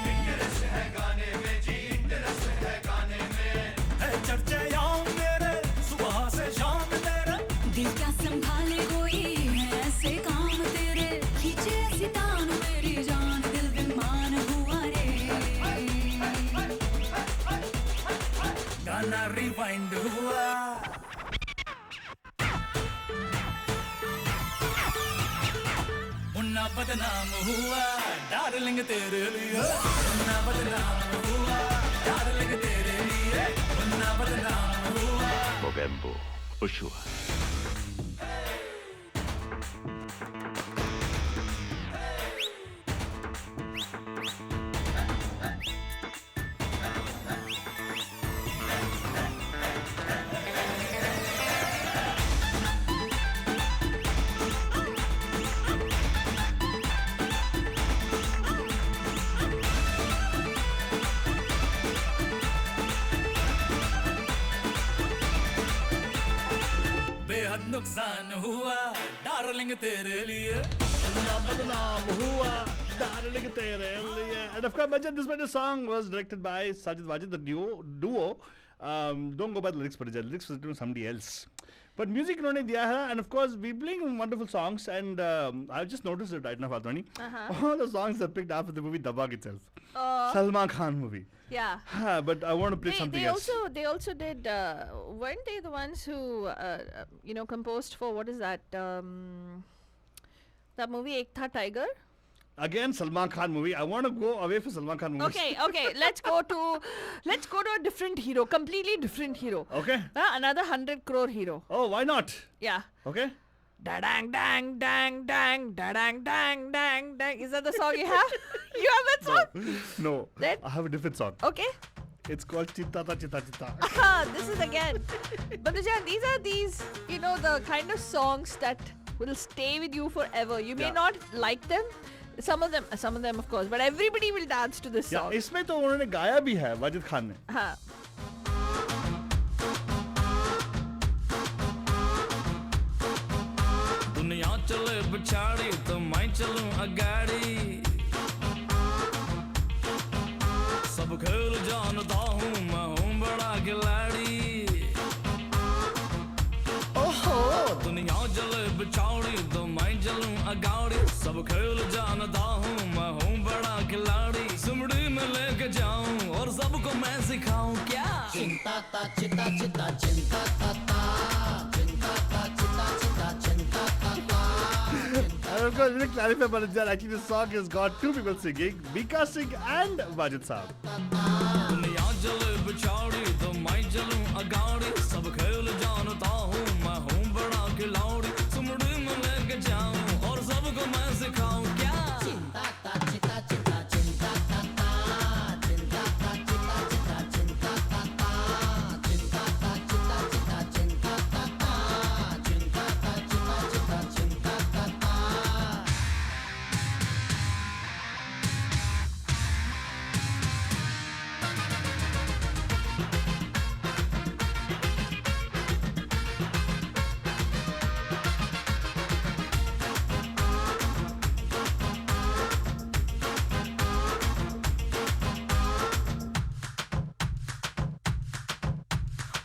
जी इंटरेस्ट है गाने में है चर्चे याम मेरे सुबह से शाम तेरे दिल क्या संभाले कोई है ऐसे काम तेरे खींचे ऐसी तान मेरी जान दिल बेमान हुआ रे गाना रिवाइंड हुआ मुन्ना बदनाम हुआ डार्लिंग तेरे लिए मुन्ना बदनाम हुआ डार्लिंग तेरे लिए मुन्ना बदनाम हुआ Mogembo, Ushua. बेहद नुकसान हुआ डार्लिंग तेरे लिए बदनाम हुआ डार्लिंग तेरे लिए. And of course, this better song was directed by Sajid Wajid, the duo. Don't go by the lyrics, but the lyrics was written by somebody else. But music इन्होंने दिया है, and of course we playing wonderful songs, and I've just noticed it right now, Fatwani. All the songs are picked after the movie Dabak itself. Salman Khan movie. Yeah. But I want to play something else. They also did. Weren't they the ones who composed for what is that? That movie Ek Tha Tiger. Again, Salman Khan movie. I want to go away from Salman Khan movies. Okay. Let's go to a different hero, completely different hero. Okay. Another 100 crore hero. Oh, why not? Yeah. Okay. Da dang dang dang dang da dang dang dang dang. Is that the song you have? You have that song? No. Then? I have a different song. Okay. It's called Chitta Ta Chitta Chitta. This is again. But these are the kind of songs that will stay with you forever. You may not like them. Some of them, of course, but everybody will dance to this song. इसमें तो उन्होंने गाया भी है वाजिद खान ने. हाँ. दुनिया चले पछाड़ी तो मैं चलूं अगाड़ी सब खेल जानता हूँ मैं हूँ बड़ा खिलाड़ी ओहो दुनिया चले पछाड़ी तो मैं चलूं अगाड़ी सब खेल जानता हूँ मैं हूँ बड़ा खिलाड़ी सुमड़ी में लेके जाऊं और सबको मैं सिखाऊं क्या चिंता ता चिता चिता चिंता ता चिंता ता चिता चिता चिंता ता. And of course, let me clarify, but actually this song has got two people singing, Mika Singh and Wajid Saab. दुनिया चले बिछाड़ी तो मैं चलूं अगाड़ी सब खेल जानता हूँ मैं हूँ बड़ा खिलाड़ी सुमड़ी में लेके जाऊं और सबको मैं सिखाऊं क्या चिंता ता चिता चिता चिंता ता चिंता ता चिता चिता चिंता ता चिंता ता चिता चिता चिंता ता चिंता ता चिता चिता चिंता ता.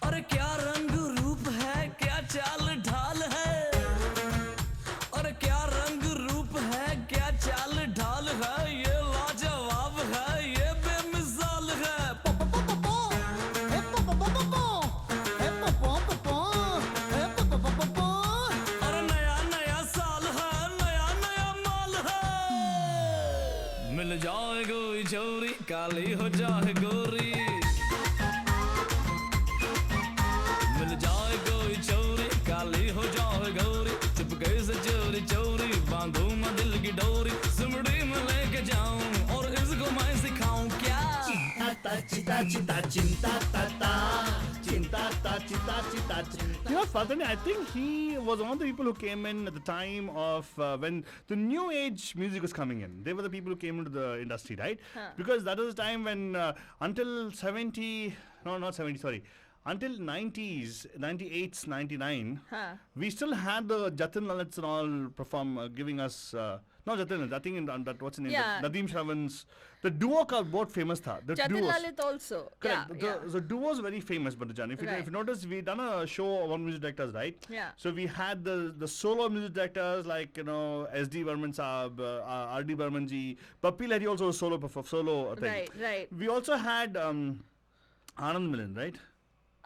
अरे क्या रंग रूप है क्या चाल ढाल है अरे क्या रंग रूप है क्या चाल ढाल है ये लाजवाब है ये बेमिसाल है अरे नया नया साल है नया नया माल है मिल जाए कोई छोरी काली हो जाए गोरी मिल जाए कोई चोरी काली हो जाए गौरी चुपके से चोरी चोरी बांध chita chinta ta ta chinta ta chita chita. You know, Fatani, I think he was one of the people who came in at the time of when the new age music was coming in. They were the people who came into the industry, right? Because that was the time when until 70, no, not 70, sorry. Until 90s, 98s, 99, we still had the Jatin Lalits and all perform, giving us, not Jatin, I think in that, what's the name? Yeah. Nadeem Shravan's, the duo ka बहुत famous tha. The Jatin duos. Lalit also. Correct. Yeah, The duo was very famous, Badajan. If you notice, we done a show on music directors, right? Yeah. So we had the solo music directors like, you know, S.D. Burman Saab, R.D. Burman ji. Pappi Lahiri also was solo thing. Right. We also had Anand Milan, right?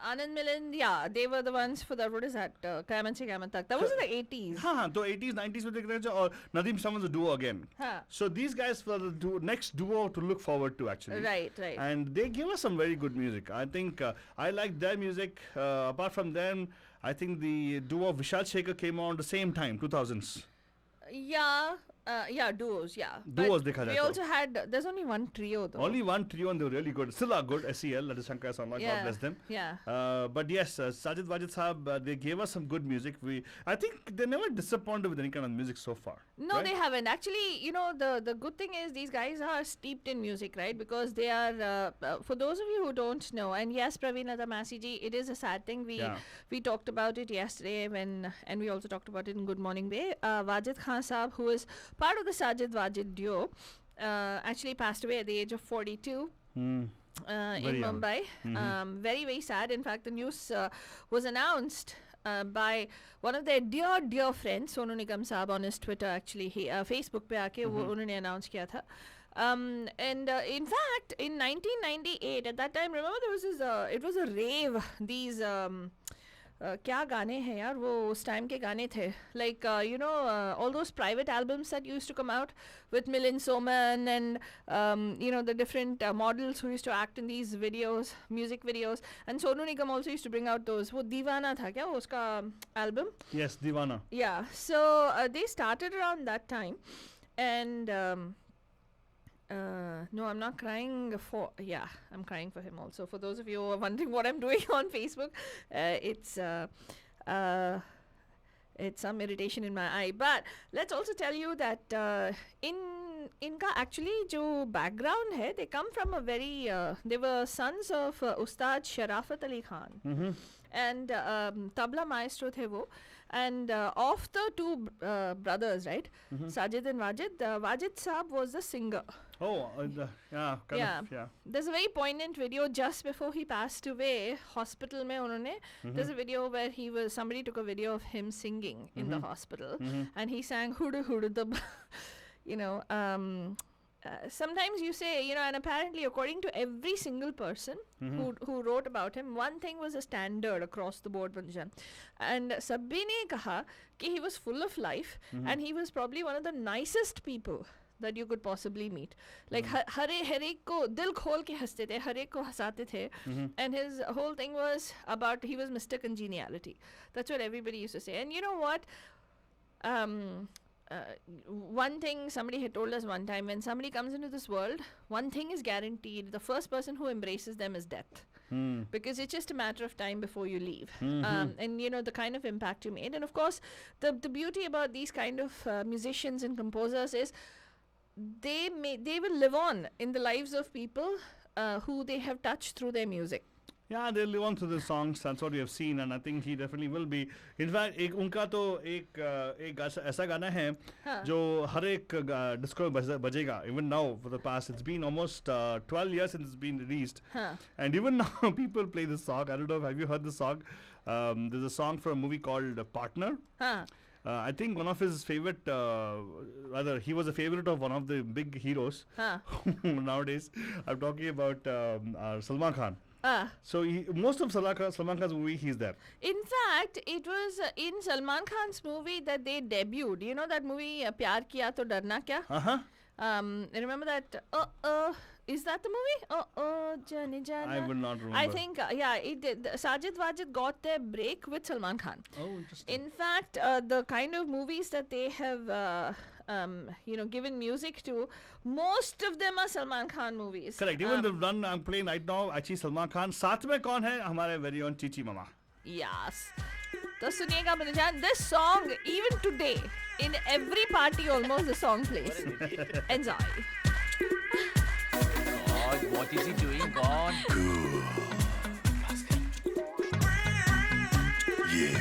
Anand Milan, yeah, they were the ones for that. What is that? Qayamat Se Qayamat Tak. That was in the 80s. So 80s, 90s with the or Nadeem Shravan's duo again. So these guys were the next duo to look forward to actually. Right. And they give us some very good music. I think I like their music. Apart from them, I think the duo of Vishal Shekhar came on the same time, 2000s. Duos, yeah. Duos But dekha we jata. also had, there's only one trio though. Only one trio and they were really good. Still are good. SEL, that is Shankar Sarma, God bless them. Yeah. But yes, Sajid Wajid Saab, they gave us some good music. I think they never disappointed with any kind of music so far. No, right? they haven't. Actually, you know, the good thing is these guys are steeped in music, right? Because they are, for those of you who don't know, and yes, Praveen Lata Masi ji, it is a sad thing. We talked about it yesterday and we also talked about it in Good Morning Bay. Wajid Khan Saab, who is part of the Sajid Wajid duo, actually passed away at the age of 42. In Mumbai. Very, very sad. In fact, the news was announced by one of their dear friends, Sonu Nigam Saab, on his Twitter actually. He Facebook pe aake wo unhone announce kiya tha. And in fact, in 1998, at that time, remember there was this, it was a rave, these क्या गाने हैं यार वो उस time के गाने थे like you know all those private albums that used to come out with Milind Soman and you know the different models who used to act in these videos, music videos, and Sonu Nigam also used to bring out those. वो दीवाना था क्या उसका album? Yes, Deewana. Yeah, so they started around that time, and no, I'm not crying for. Yeah, I'm crying for him also. For those of you who are wondering what I'm doing on Facebook, it's some irritation in my eye. But let's also tell you that inka actually jo background hai, they come from a very. They were sons of Ustad Sharafat Ali Khan. And tabla maestro the wo. And of the two brothers, right, Sajid and Wajid, Wajid Saab was the singer. Oh, yeah. There's a very poignant video just before he passed away. Hospital mein unhone. There's a video where somebody took a video of him singing in the hospital, and he sang "Hudu Hudu the," you know. Sometimes you say, you know, and apparently according to every single person who wrote about him, one thing was a standard across the board, Banjan. And sabbi ne kaha ki he was full of life and he was probably one of the nicest people that you could possibly meet. Like har ek ko dil khol ke haste the, har ek ko hasate the, and his whole thing was about, he was Mr. Congeniality. That's what everybody used to say. And you know what? One thing somebody had told us one time, when somebody comes into this world, one thing is guaranteed: the first person who embraces them is death. Because it's just a matter of time before you leave. And you know the kind of impact you made. And of course the beauty about these kind of musicians and composers is they will live on in the lives of people who they have touched through their music. Yeah, they live on through the songs. That's what we have seen, and I think he definitely will be. In fact, उनका तो एक ऐसा गाना है जो हर एक disco में बजेगा. Even now, for the past, it's been almost 12 years since it's been released, and even now people play this song. I don't know. Have you heard this song? There's a song from a movie called Partner. I think one of his favorite, rather, he was a favorite of one of the big heroes nowadays. I'm talking about Salman Khan. So most of Salman Khan's movie, he's there. In fact, it was in Salman Khan's movie that they debuted. You know that movie, Pyar Kiya To Darna Kya? Remember that? Is that the movie? Jani Jana. I will not remember. I think, yeah, it did. Sajid Wajid got their break with Salman Khan. Oh, interesting. In fact, the kind of movies that they have given music to, most of them are Salman Khan movies. Correct. Even the one I'm playing right now, actually Salman Khan. साथ में कौन है? हमारे very own Chichi Mama. Yes. तो सुनिएगा बंदजान, this song even today in every party almost the song plays. Enjoy. God, what is he doing? God. Yeah.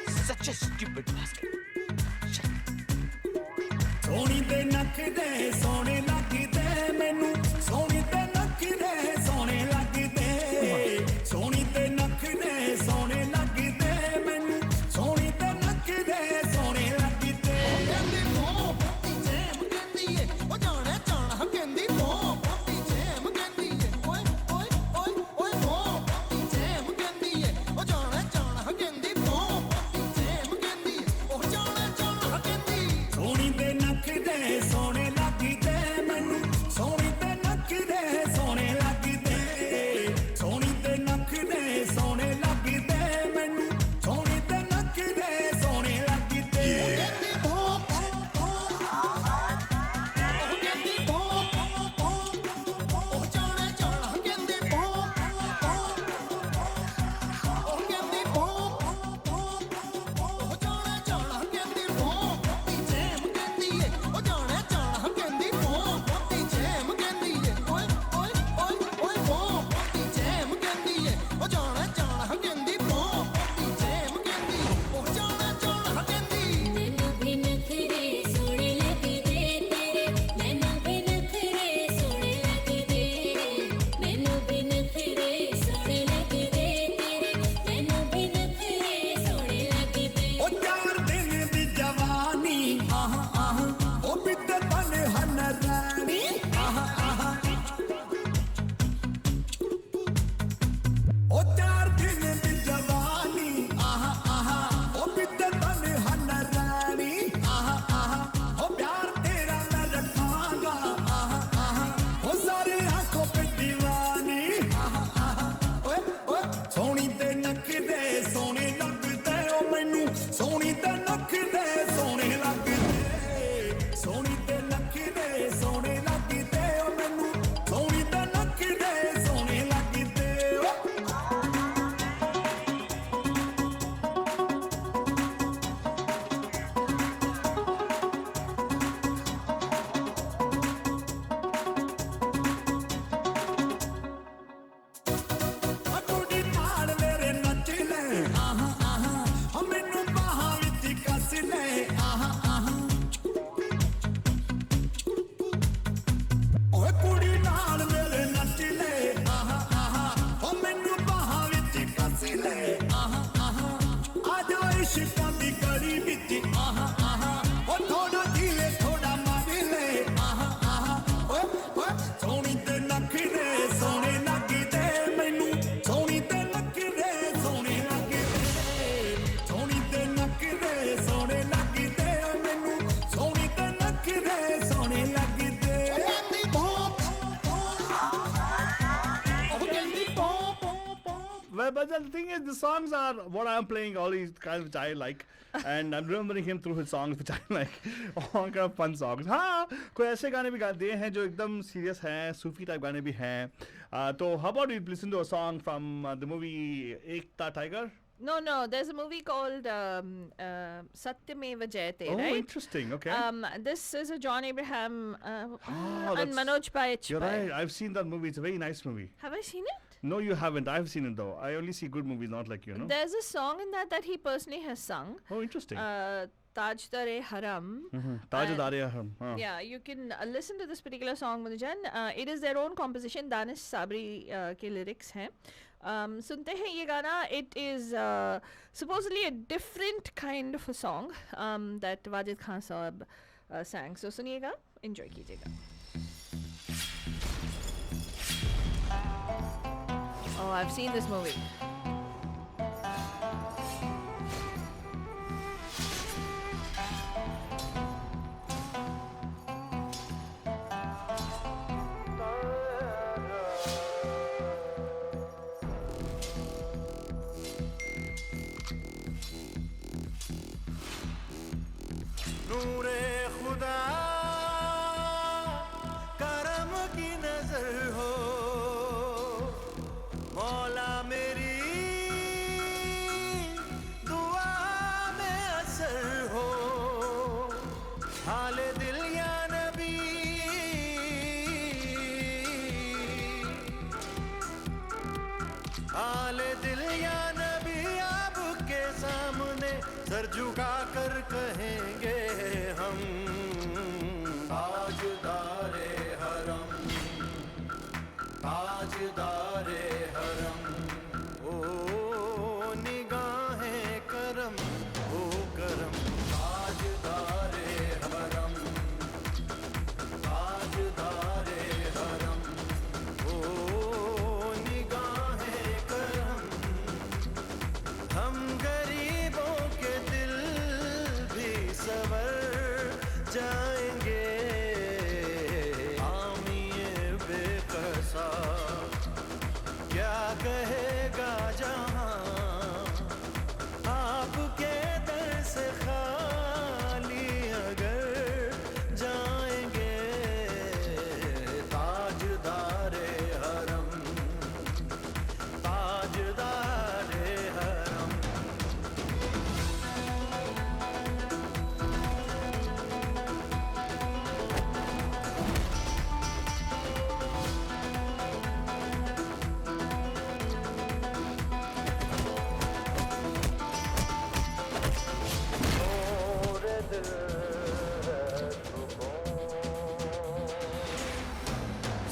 Such a stupid basket. ਸੋਹਣੀ ਦੇ ਨੱਕ ਦੇ ਸੋਹਣੇ ਲੱਗਦੇ ਮੈਨੂੰ, ਸੋਹਣੀ ਦੇ ਨੱਕ ਦੇ ਸੋਹਣੇ ਲੱਗਦੇ, ਸੋਹਣੀ ਦੇ ਨੱਕ ਦੇ ਸੋਹਣੇ ਲੱਗਦੇ ਮੈਨੂੰ, ਸੋਹਣੀ ਦੇ ਨੱਕ ਦੇ ਸੋਹਣੇ ਲੱਗਦੇ। ਕਹਿੰਦੀ ਮੋਹ ਪੋਤੀ ਜੈਮ ਕਹਿੰਦੀ ਏ, ਉਹ ਜਾਣਾ ਜਾਣਾ ਕਹਿੰਦੀ ਮੋਹ ਪੋਤੀ ਜੈਮ ਕਹਿੰਦੀ ਏ, ਓਏ ਓਏ ਓਏ ਓਏ ਮੋਹ ਪੋਤੀ ਜੈਮ ਕਹਿੰਦੀ ਏ, ਉਹ ਜਾਣਾ ਜਾਣਾ ਕਹਿੰਦੀ ਮੋਹ ਪੋਤੀ ਜੈਮ ਕਹਿੰਦੀ ਏ, ਉਹ ਜਾਣਾ ਜਾਣਾ ਕਹਿੰਦੀ। ਸੋਹਣੀ ਦੇ ਨੱਕ ਦੇ ਸੋਹਣੇ ਲੱਗਦੇ ਮੈਨੂੰ, ਸੋਹਣੀ ਦੇ ਨੱਕ ਦੇ ਸੋਹਣੇ ਲੱਗਦੇ, ਸੋਹਣੀ ਦੇ ਨੱਕ ਦੇ ਸੋਹਣੇ ਲੱਗਦੇ ਮੈਨੂੰ, ਸੋਹਣੀ ਦੇ ਨੱਕ ਦੇ ਸੋਹਣੇ ਲੱਗਦੇ। ਕਹਿੰਦੀ ਭੋ ਭੋ ਭੋ, ਉਹ ਕਹਿੰਦੀ ਭੋ ਭੋ ਭੋ, ਉਹ ਜਾਣਾ ਜਾਣਾ ਕਹਿੰਦੀ ਭੋ ਭੋ ਭੋ, ਉਹ ਕਹਿੰਦੀ ਭੋ ਭੋ ਭੋ, ਉਹ ਜਾਣਾ ਜਾਣਾ ਕਹਿੰਦੀ ਭੋ ਭੋਤੀ ਜੈਮ ਕਹਿੰਦੀ ਏ, ਉਹ ਜਾਣਾ ਜਾਣਾ ਕਹਿੰਦੀ ਭੋ ਭੋਤੀ ਜੈਮ ਕਹਿੰਦੀ ਏ, ਓਏ ਓਏ ਓਏ ਓਏ ਭੋ ਭੋਤੀ ਜੈਮ ਕਹਿੰਦੀ ਏ, ਉਹ ਜਾਣਾ ਜਾਣਾ ਕਹਿੰਦੀ ਭੋ ਭੋਤੀ ਜੈਮ ਕਹਿੰਦੀ, ਉਹ ਜਾਣਾ ਜਾਣਾ ਕਹਿੰਦੀ। ਮੈਨੂੰ ਵੀ ਨਖਰੇ ਸੋਹਣੇ ਲੱਗਦੇ ਤੇਰੇ, ਮੈਨੂੰ ਵੀ ਨਖਰੇ ਸੋਹਣੇ ਲੱਗਦੇ, ਮੈਨੂੰ ਵੀ ਨਖਰੇ ਸੋਹਣੇ ਲੱਗਦੇ ਤੇਰੇ, ਮੈਨੂੰ ਵੀ ਨਖਰੇ ਸੋਹਣੇ ਲੱਗਦੇ। ਉਹ 4 ਦਿਨ ਦੀ ਜਵਾਨੀ ਆਹ ਆਹ, ਉਹ ਬਿੱਤੇ ਤਨ ਹਨ ਰਾਣੀ ਆਹ ਆਹ, ਉਹ 4 ਦਿਨ ਦੀ ਜਵਾਨੀ ਆਹ ਆਹ, ਉਹ ਬਿੱਤੇ ਤਨ ਹਨ ਰਾਣੀ ਆਹ ਆਹ, ਉਹ ਪਿਆਰ ਤੇਰਾ ਮੈਂ ਰੱਖਾਂਗਾ ਆਹ ਆਹ, ਉਹ ਸਾਰੇ ਆਂਖੋਂ पे दीवानी ਆਹ ਆਹ, ਓਏ ਓਏ ਸੋਹਣੀ ਤੇ ਨੱਕ ਦੇ ਸੋਹਣੇ ਲੱਗਦੇ ਓ ਮੈਨੂੰ, ਸੋਹਣੀ ਤੇ ਨੱਕ ਦੇ ਸੋਹਣੇ ਲੱਗਦੇ, ਸੋਹਣੀ ਤੇ ਨੱਕ ਦੇ ਸੋਹਣੇ ਲੱਗਦੇ ਓ ਮੈਨੂੰ, ਸੋਹਣੀ ਤੇ ਨੱਕ ਦੇ ਸੋਹਣੇ ਲੱਗਦੇ ਓ। ਕੁੜੀ ਨਾਲ ਮੇਰੇ ਨੱਚ ਲੈ ਆਹ ਆਹ, ਮੈਨੂੰ ਬਾਹਾਂ ਵਿੱਚ ਕੱਸ ਲੈ ਆਹ ਆਹ, ਓਏ ਕੁੜੀ ਨਾਲ ਮੇਰੇ ਨੱਚ ਲੈ ਆਹ ਆਹ, ਮੈਨੂੰ ਬਾਹਾਂ ਵਿੱਚ ਕੱਸ ਲੈ ਆਹ ਆਹ, ਆ ਜਾ ਇਸ਼ਕਾਂ ਦੀ ਗਲੀ ਵਿੱਚ ਆਹ ਆਹ, ਉਹ ਥੋੜਾ ਧੀਰੇ ਥੋੜਾ ਮਾਰ ਲੈ ਆਹ ਆਹ, ਓਏ ਓਏ ਸੋਹਣੀ ਤੇ ਨੱਕ ਦੇ ਸੋਹਣੇ ਲੱਗਦੇ ਮੈਨੂੰ, ਸੋਹਣੀ ਤੇ ਨੱਕ ਦੇ ਸੋਹਣੇ ਲੱਗਦੇ, ਸੋਹਣੀ ਤੇ ਨੱਕ ਦੇ ਸੋਹਣੇ ਲੱਗਦੇ ਮੈਨੂੰ, ਸੋਹਣੀ ਤੇ ਨੱਕ ਦੇ ਸੋਹਣੇ ਲੱਗਦੇ। ਉਹ ਕਹਿੰਦੀ ਭੋ ਭੋ ਭੋ, ਉਹ ਕਹਿੰਦੀ ਭੋ ਭੋ ਭੋ। But the thing is, the songs are what I'm playing, all these kinds which I like, and I'm remembering him through his songs which I like, all kind of fun songs. हाँ, कोई ऐसे गाने भी गाते हैं जो एकदम serious हैं, सूफी टाइप गाने भी हैं. तो how about we listen to a song from the movie Ek Tha Tiger? No, there's a movie called Satyameva Jayate, Oh, right? interesting. Okay. This is a John Abraham Oh, and that's- Manoj Bajpayee. You're right. I've seen that movie. It's a very nice movie. Have I seen it? No, you haven't. I've seen it though. I only see good movies, not like you know. There's a song in that he personally has sung. Oh, interesting. Tajdar-e-Haram. Tajdar-e-Haram. Yeah, you can listen to this particular song, Madhujan. It is their own composition. Danish Sabri ke lyrics hain. सुनते हैं ये गाना. It is supposedly a different kind of a song that Wajid Khan Saab sang. So सुनिएगा, enjoy कीजिएगा. Oh, I've seen this movie. नूरे खुदा करम की नजर हो मौला मेरी दुआ में असर हो हाल दिल या नबी हाल दिल या नबी आपके सामने सर झुका कर कहेंगे हम ताजदारे हरम ताजदारे हरम ओ निगाहें करम ओ करम ताजदारे हरम ताजदारे हरम ओ निगाहें करम हम गरीबों के दिल भी सवर जाएंगे आमिए बेकसा क्या कहेगा जहां आपके दर से खाली अगर जाएंगे ताजदारे हरम ताजदारे हरम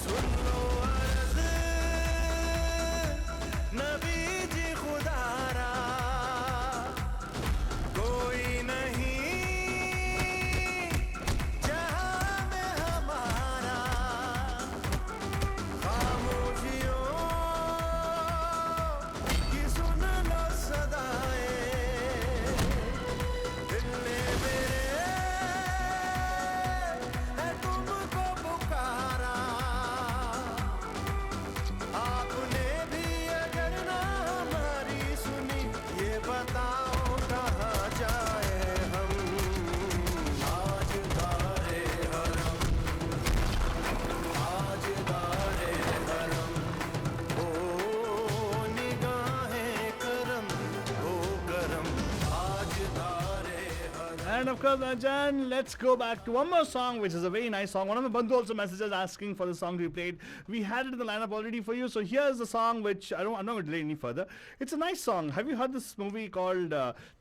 सुन लो अर्ज़ नबी जी खुदारा कोई नहीं जहां में हमारा खामोशियों की सुन लो सदाएं दिल ने मेरे है तुमको पुकारा आपने भी अगर ना हमारी सुनी ये बताओ कहाँ जाए हम ताजदारे हरम ताजदारे हरम ओ निगाहें करम ओ करम ताजदारे हरम. And of course, Jan, let's go back to one more song, which is a very nice song. One of my bandhu also messages asking for the song to be played. We had it in the lineup already for you. So here's the song, which I'm not going to delay any further. It's a nice song. Have you heard this movie called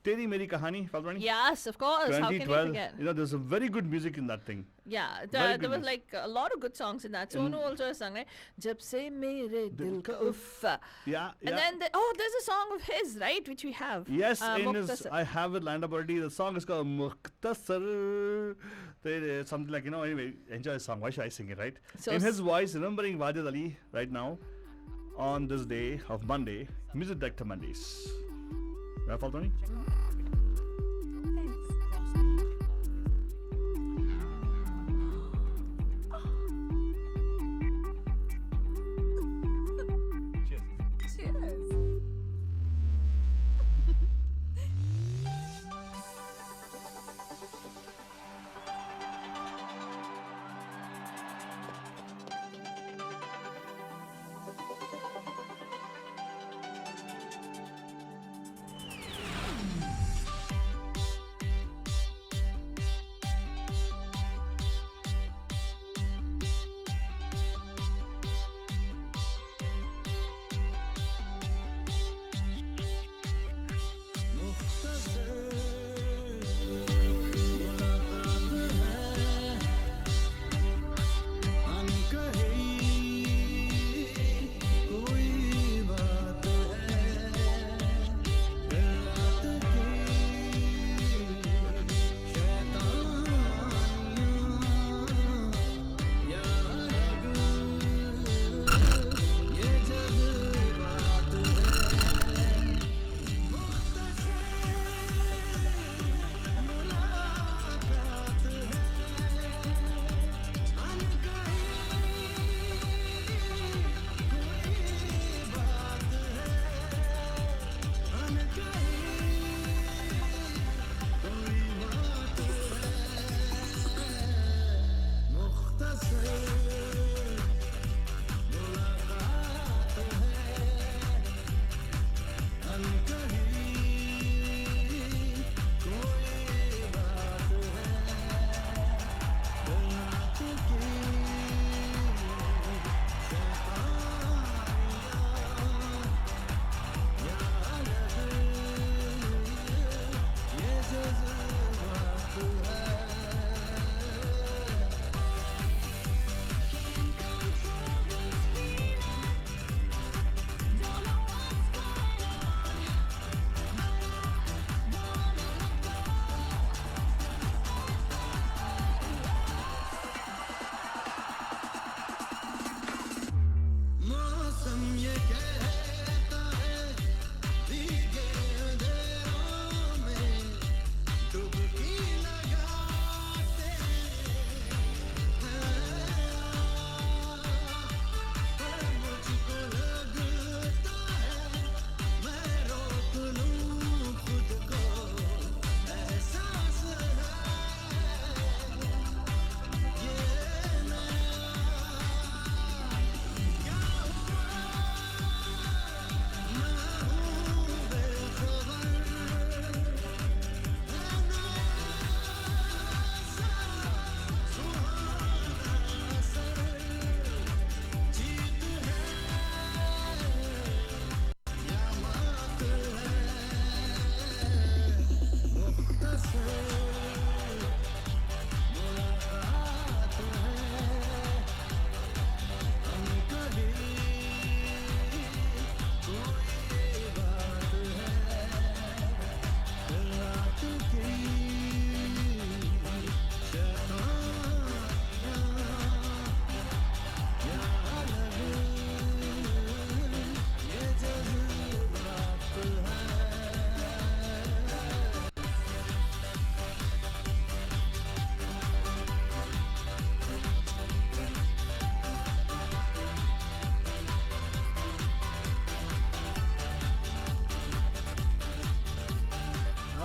Teri Meri Kahani, Falrani? Yes, of course. How can you 2012. forget? You know, there's some very good music in that thing. Yeah, Very there was goodness. like a lot of good songs in that. Sonu also sang, right? Jab se mere dil ka uff. Yeah, And yeah. then, there's a song of his, right? Which we have. Yes, in his, Mukhtasar. I have it lined up already. The song is called Mukhtasar. Something like, anyway, enjoy the song. Why should I sing it, right? So in his voice, remembering Wajid Ali right now on this day of Monday, Music Director Mondays. Yeah, Faltoni?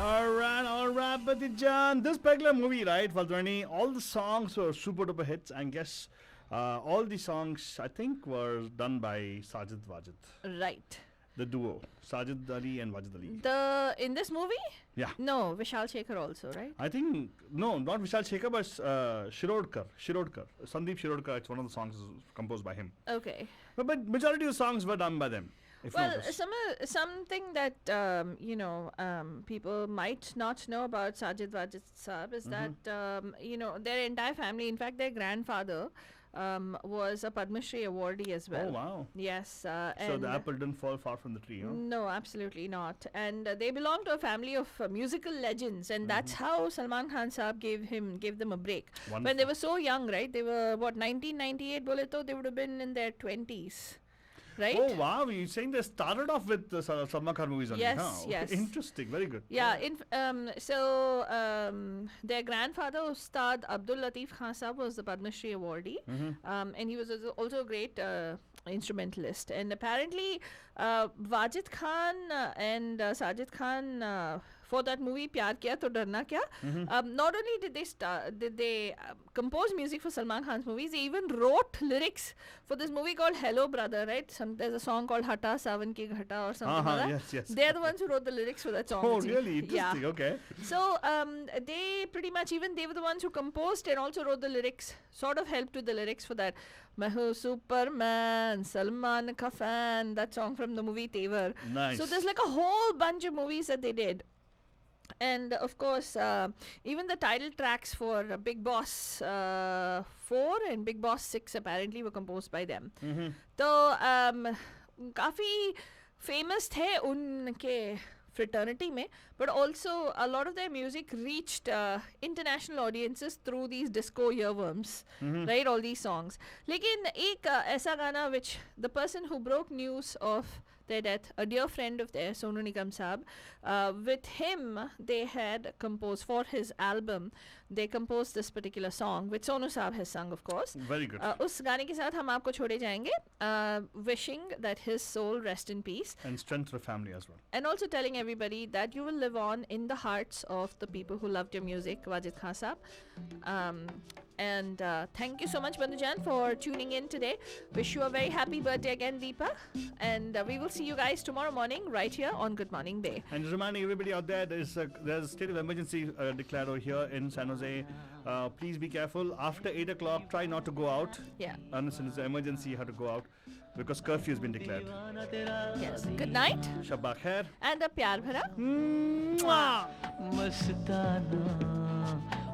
All right, Batijan. This particular movie, right, Valdwani, all the songs were super duper hits, and guess all the songs I think were done by Sajid Wajid. Right. The duo, Sajid Ali and Wajid Ali. In this movie? Yeah. No, Vishal Shekhar also, right? I think no, not Vishal Shekhar, but Shirodkar. Sandeep Shirodkar. It's one of the songs composed by him. Okay. But majority of the songs were done by them. If Well, not this. something that people might not know about Sajid Wajid Saab is that their entire family, in fact, their grandfather was a Padma Shri awardee as well. Oh wow! Yes. So and the apple didn't fall far from the tree, huh? No, absolutely not. And they belong to a family of musical legends, and that's how Salman Khan Saab gave them a break. When they were so young, right? They were 1998 bole to they would have been in their 20s. Right? Oh wow! You're saying they started off with the Salman Khan movies only, Yes, huh? yes. Interesting, very good. Yeah. Their grandfather, Ustad Abdul Latif Khan Saab, was the Padma Shri awardee, and he was also a great instrumentalist. And apparently, Wajid Khan and Sajid Khan. For that movie, Pyar Kiya To Darna Kya. Not only did they compose music for Salman Khan's movies, they even wrote lyrics for this movie called Hello Brother, right? There's a song called Hata Savan Ki Ghata or something like that. Yes. They're the ones who wrote the lyrics for that song. Oh, really? Interesting. Yeah. Okay. So they pretty much, even they were the ones who composed and also wrote the lyrics, sort of helped with the lyrics for that. Mahu Superman, Salman Ka Fan, that song from the movie Tevar. Nice. So there's like a whole bunch of movies that they did. And of course, even the title tracks for Big Boss 4 and Big Boss 6 apparently were composed by them. So, काफी famous थे उनके fraternity में, but also a lot of their music reached international audiences through these disco earworms, right? All these songs. लेकिन एक ऐसा गाना which the person who broke news of their death, a dear friend of theirs, Sonu Nigam Saab, with him they had composed for his album. They composed this particular song, which Sonu Saab has sung, of course. Very good. उस गाने के साथ हम आपको छोड़े जाएंगे, wishing that his soul rest in peace. And strength to the family as well. And also telling everybody that you will live on in the hearts of the people who loved your music, Wajid Khan Saab. And thank you so much, Bandhujan, for tuning in today. Wish you a very happy birthday again, Deepa. And we will see you guys tomorrow morning right here on Good Morning Bay. And reminding everybody out there, there's a state of emergency declared over here in San Jose. Please be careful. After 8 o'clock, try not to go out. Yeah. Unless it's an emergency, you have to go out. Because curfew has been declared. Yes. Good night. Shabba khair. And a pyar bhara.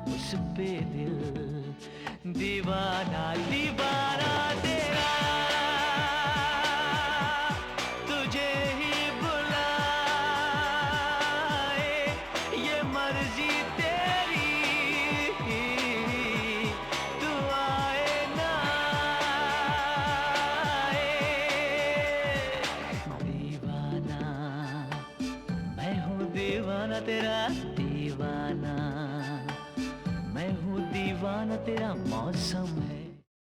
उस पे दिल दीवाना दीवाना तेरा तुझे ही बुलाए ये मर्जी तेरी तू आए ना आए दीवाना मैं हूँ दीवाना तेरा दीवाना मैं हूँ दीवाना तेरा मौसम है